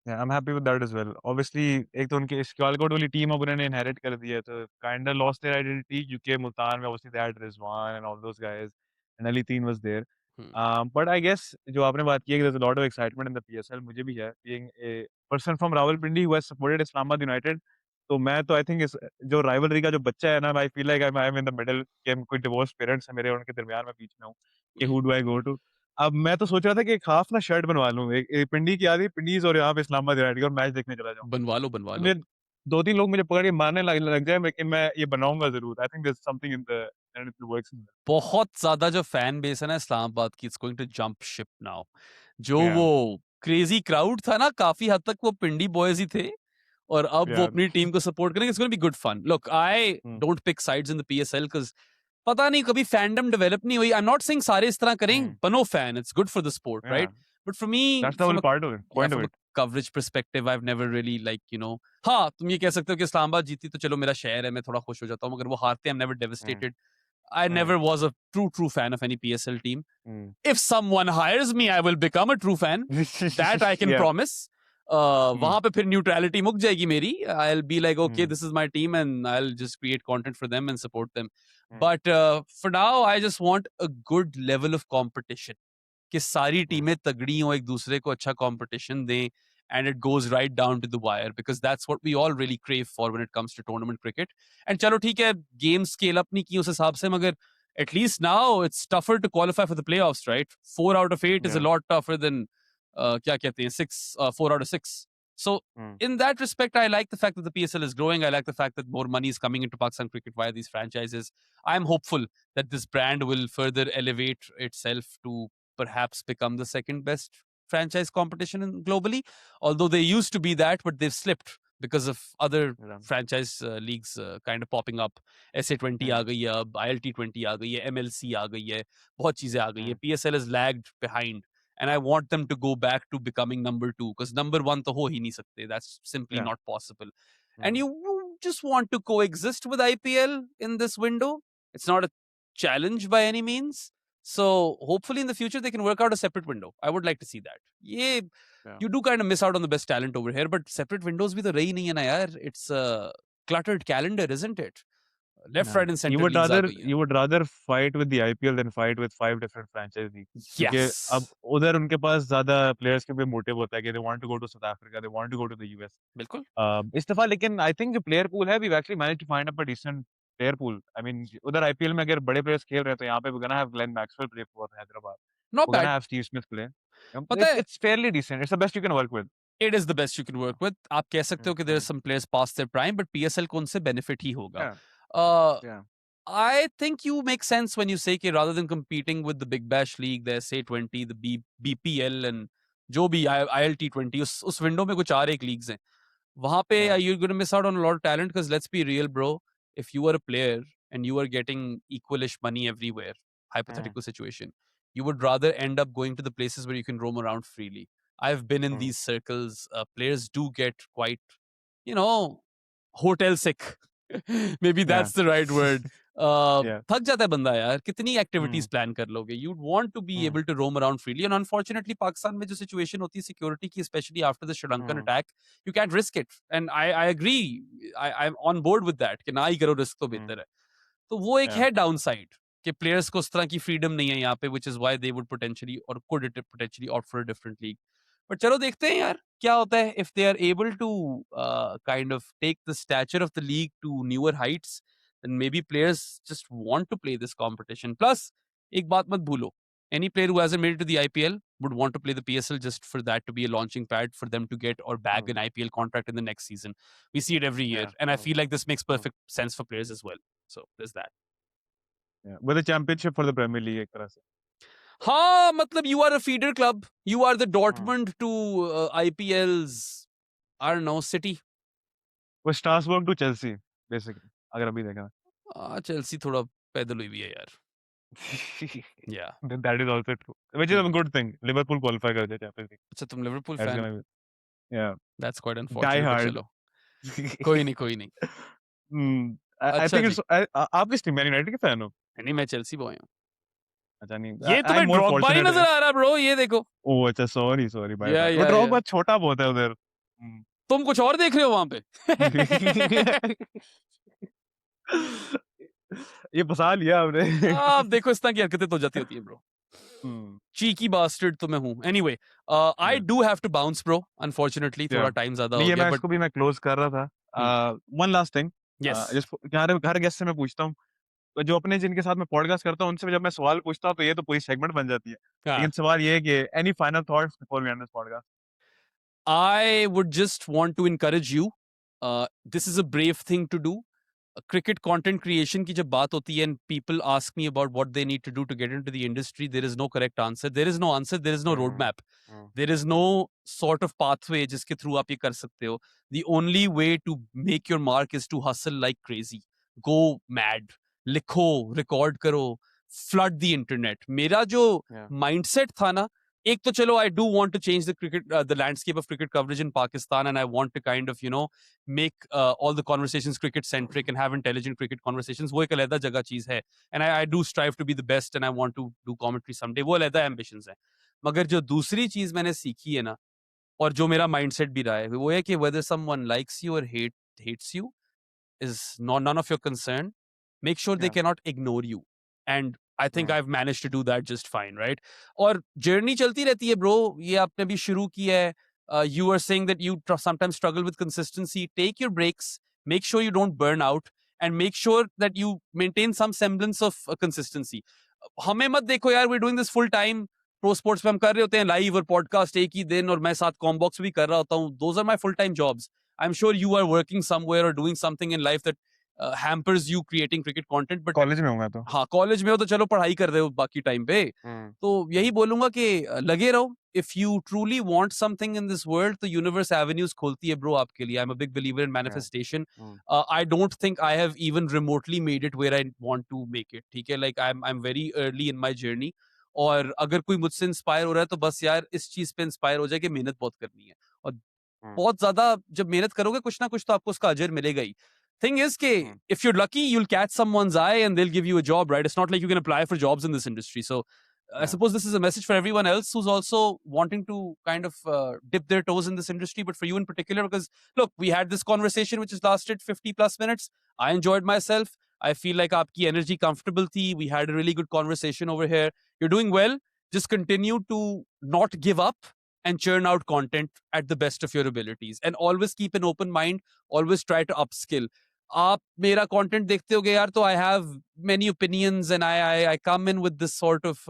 Yeah, I'm happy with that as well. Obviously, एक तो उनकी सियालकोट वाली टीम अब उन्होंने इनहेरिट कर दी है, तो kind of lost their identity क्योंकि मुल्तान में obviously they had Rizwan and all those guys and Ali Teen was there. Hmm. But I guess जो आपने बात की है कि there's a lot of excitement in the PSL मुझे भी है being a person from Rawalpindi who has supported Islamabad United. तो मैं तो I think इस जो rivalry का जो बच्चा है ना, I feel like I'm in the middle कि हम कोई divorced parents है मेरे और उनके दरमियान मैं बीच में हूँ कि who do I go to? अब मैं तो सोच रहा था कि एक हाफ ना शर्ट बनवा लूँ। एक पिंडी की आधी पिंडीज़ और यहाँ पे इस्लामाबाद यूनाइटेड का और मैच देखने चला जाऊँ। बनवा लो, बनवा तो लो. मुझे 2-3 लोग मुझे पकड़ के मारने लग जाएँ लेकिन मैं ये बनाऊँगा ज़रूर। I think there is something in the end it works in बहुत ज्यादा जो फैन बेस है ना इस्लामाबाद की, it's going to jump ship now. जो या वो क्रेजी क्राउड था ना, काफी हद तक वो पिंडी बॉयज ही थे, और अब वो या अपनी टीम को सपोर्ट करेंगे. It's going to be good fun. Look, I um, don't pick sides in the PSL because पता नहीं कभी फैंडम डेवलप नहीं हुई. आई एम नॉट सेइंग सारे इस तरह करें. हुँ, बनो fan, it's good for the sport, या right? But for me, that's the whole from a part of it, या point of from a it. Coverage perspective, I have never really हाँ, तुम ये कह सकते हो कि इस्लामाबाद जीती तो चलो मेरा शहर है, मैं थोड़ा खुश हो जाता हूँ, मगर वो हारते, I am never hmm, devastated. I hmm, never was a true fan of any PSL team. Hmm. If someone hires me, I will become a true fan. That I can या promise. हुँ, वहां पे फिर neutrality मुक जाएगी मेरी. I'll be like, okay, hmm, this is my team, and I'll just create content for them and support them. Hmm, But for now, I just want a good level of competition. कि सारी हुँ, टीमें तगड़ी हों, एक दूसरे को अच्छा competition दें, and it goes right down to the wire because that's what we all really crave for when it comes to tournament cricket. And चलो ठीक है, गेम स्केल अप नहीं की उस हिसाब से, मगर at least now it's tougher to qualify for the playoffs, right? 4 out of 8 is a या lot tougher than क्या कहते हैं 4 out of 6. So Hmm. in that respect, I like the fact that the PSL is growing. I like the fact that more money is coming into Pakistan cricket via these franchises. I'm hopeful that this brand will further elevate itself to perhaps become the second best franchise competition globally. Although they used to be that, but they've slipped because of other Yeah. franchise leagues kind of popping up. SA20 आ गई है, अब ILT20 आ गई है, MLC आ गई है, बहुत चीजें आ गई है. PSL has lagged behind. And I want them to go back to becoming number 2 because number 1 to ho hi nahi sakte. That's simply Yeah. not possible. And you just want to coexist with IPL in this window. It's not a challenge by any means. So hopefully in the future they can work out a separate window. I would like to see that. Yeah, you do kind of miss out on the best talent over here, but separate windows bhi to rahi nahi hai na yaar. It's a cluttered calendar, isn't it? Left, Yeah. right, and center leagues aa gayi hain. You would rather fight with the IPL than fight with 5 different franchise leagues. क्योंकि अब Yes. उधर उनके पास ज़्यादा players के भी motive होता है कि they want to go to South Africa, they want to go to the US. बिल्कुल. इस दफा लेकिन I think जो player pool है, we've actually managed to find up a decent player pool. I mean उधर IPL में अगर बड़े players खेल रहे हैं तो यहाँ पे we're gonna have Glenn Maxwell play for Hyderabad. Not We're gonna bad. have Steve Smith play. पता है It's fairly decent. It's the best you can work with. It is the best you can work with. आप कह सकते हो कि there are some players past their prime, but PSL को उनसे benefit ही होगा. Yeah. Uh, Yeah. I think you make sense when you say कि rather than competing with the Big Bash League, the SA20, the BPL and जो भी ILT20 उस window में कुछ और एक leagues हैं. वहाँ पे Yeah. you're going to miss out on a lot of talent because let's be real, bro. If you are a player and you are getting equalish money everywhere, hypothetical situation, you would rather end up going to the places where you can roam around freely. I've been in these circles. Players do get quite, you know, hotel sick. Maybe Yeah. that's the right word. Yeah. थक जाता है बंदा यार कितनी activities plan कर लोगे you want to be able to roam around freely and unfortunately Pakistan में जो सिचुएशन होती है सिक्योरिटी की specially after the Sri Lankan attack you can't risk it and I agree I am on board with that कि ना ही करो risk तो बेहतर है तो वो एक है डाउन साइड कि प्लेयर्स को उस तरह की फ्रीडम नहीं है यहाँ पे which is why they would potentially or could it potentially opt for a different league but चलो देखते हैं यार क्या होता है if they are able to kind of take the stature of the league to newer heights then maybe players just want to play this competition. Plus, एक बात मत भूलो, any player who hasn't made it to the IPL would want to play the PSL just for that to be a launching pad for them to get or bag an IPL contract in the next season. We see it every year, and I feel like this makes perfect sense for players as well. So there's that. Yeah. With a championship for the Premier League एक तरह से. हाँ मतलब you are a feeder club. You are the Dortmund to IPL's I don't know City. वो Strasbourg to Chelsea basically अगर अभी देखा. Chelsea थोड़ा पैदल हुई भी है यार. Yeah. That is also true. Which is a good thing. Liverpool qualify कर दिया Champions League. अच्छा तुम Liverpool That's fan gonna be. Yeah. That's quite Die unfortunate. hard. चलो कोई नहीं I अच्छा think जी it's आप किस टीम मैन यूनाइटेड के फैन हो? नहीं मैं चेल्सी बॉय हूँ अच्छा नहीं. ये तुम्हें I'm more ड्रॉगबा नहीं fortunate. नजर आ रहा ब्रो ये देखो ओह अच्छा सॉरी बाय या बाय. वो या ड्रॉप या बहुत छोटा बहुत है उधर. तुम कुछ और देख रहे हो वहां पे ये फंसा लिया आपने. आप देखो इस तरह की हरकतें तो जाती होती है ब्रो चीकी बास्टर्ड तो मैं हूँ anyway I do have to bounce bro unfortunately थोड़ा टाइम ज्यादा हो नहीं ये गया मैं बट इसको भी मैं क्लोज कर रहा था. One last thing. यस हर गेस्ट से मैं पूछता हूँ तो जो अपने जिनके साथ मैं पॉडकास्ट करता हूँ उनसे जब मैं सवाल पूछता हूँ तो ये तो पूरी सेगमेंट बन जाती है. लेकिन सवाल ये है कि any final thoughts before we end this podcast. I would just want to encourage you. This is a brave thing to do. Cricket content creation की जब बात होती है and people ask me about what they need to do to get into the industry, there is no correct answer. There is no answer. There is no roadmap. There is no sort of pathway जिसके through आप ये कर सकते हो. The only way to make your mark is to hustle like crazy. Go mad. लिखो, record करो, flood the internet. मेरा जो mindset था ना एक तो चलो I do want to change the landscape of cricket coverage in Pakistan and I want to kind of make all the conversations cricket centric and have intelligent cricket conversations वो एक अलग जगह चीज है and I do strive to be the best and I want to do commentary someday वो अलग ambitions है मगर जो दूसरी चीज मैंने सीखी है ना और जो मेरा mindset भी रहा है वो है कि whether someone likes you or hates you is none of your concern make sure they cannot ignore you and I think I've managed to do that just fine, right? और journey चलती रहती है, bro. ये आपने भी शुरू की है. You were saying that you sometimes struggle with consistency. Take your breaks. Make sure you don't burn out, and make sure that you maintain some semblance of consistency. हमें मत देखो यार, we're doing this full time. Pro sports पे हम कर रहे होते हैं लाइव और पॉडकास्ट एक ही दिन, और मैं साथ कॉमबॉक्स भी कर रहा होता हूँ. Those are my full time jobs. I am sure you are working somewhere or doing something in life that hampers you creating cricket content. But college में हूँ मैं तो। हाँ, कॉलेज में हो तो चलो पढ़ाई कर रहे हो बाकी टाइम पे. हुँ, तो यही बोलूँगा कि लगे रहो. If you truly want something in this world, तो यूनिवर्स एवेन्यूज़ खोलती है ब्रो आपके लिए. I am a big believer in या, manifestation. Hmm, I don't think I have even remotely made it where I want to make it. ठीक है? Like I am very early in my journey. और अगर कोई मुझसे inspire हो रहा है तो बस यार इस चीज़ पे इंस्पायर हो जाए कि मेहनत बहुत करनी है. और हुँ, बहुत ज़्यादा जब मेहनत करोगे कुछ ना कुछ तो आपको उसका अजर मिलेगा ही. Thing is कि हुँ, if you're lucky, you'll catch someone's eye and they'll give you a job, right? It's not like you can apply for jobs in this industry. So I या, suppose this is a message for everyone else who's also wanting to kind of dip their toes in this industry, but for you in particular, because look, we had this conversation which has lasted 50 plus minutes. I enjoyed myself. I feel like aapki energy comfortable thi. We had a really good conversation over here. You're doing well. Just continue to not give up and churn out content at the best of your abilities. And always keep an open mind. Always try to upskill. आप मेरा content देखते होगे यार, तो I have many opinions and I come in with this sort of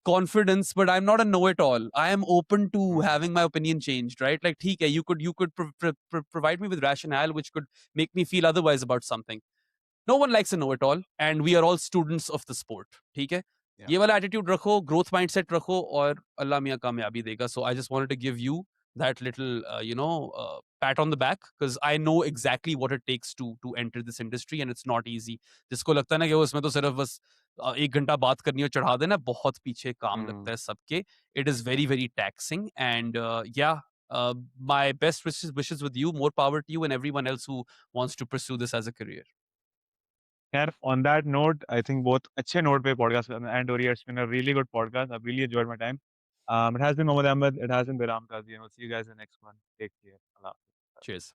confidence, but I'm not a know-it-all. I am open to hmm, having my opinion changed, right? Like ठीक है, you could provide me with rationale which could make me feel otherwise about something. No one likes a know-it-all, and we are all students of the sport. ठीक है? या, ये वाला attitude रखो, growth mindset रखो, और अल्लाह मियाँ कामयाबी देगा. So I just wanted to give you that little, pat on the back, because I know exactly what it takes to enter this industry, and it's not easy. जिसको लगता है ना कि वो इसमें तो सिर्फ बस 1 घंटा बात करनी है और चढ़ा देना, बहुत पीछे काम लगता हुँ, है सबके. It is या। very very taxing, and yeah, my best wishes with you. More power to you and everyone else who wants to pursue this as a career. खैर on that note I think बहुत अच्छे note पे podcast end हो रही है. It's been a really good podcast. I really enjoyed my time. It has been Mohammed Ahmed. It has been Biram Kazi, and we'll see you guys in the next one. Take care. Allah Hafiz. Cheers.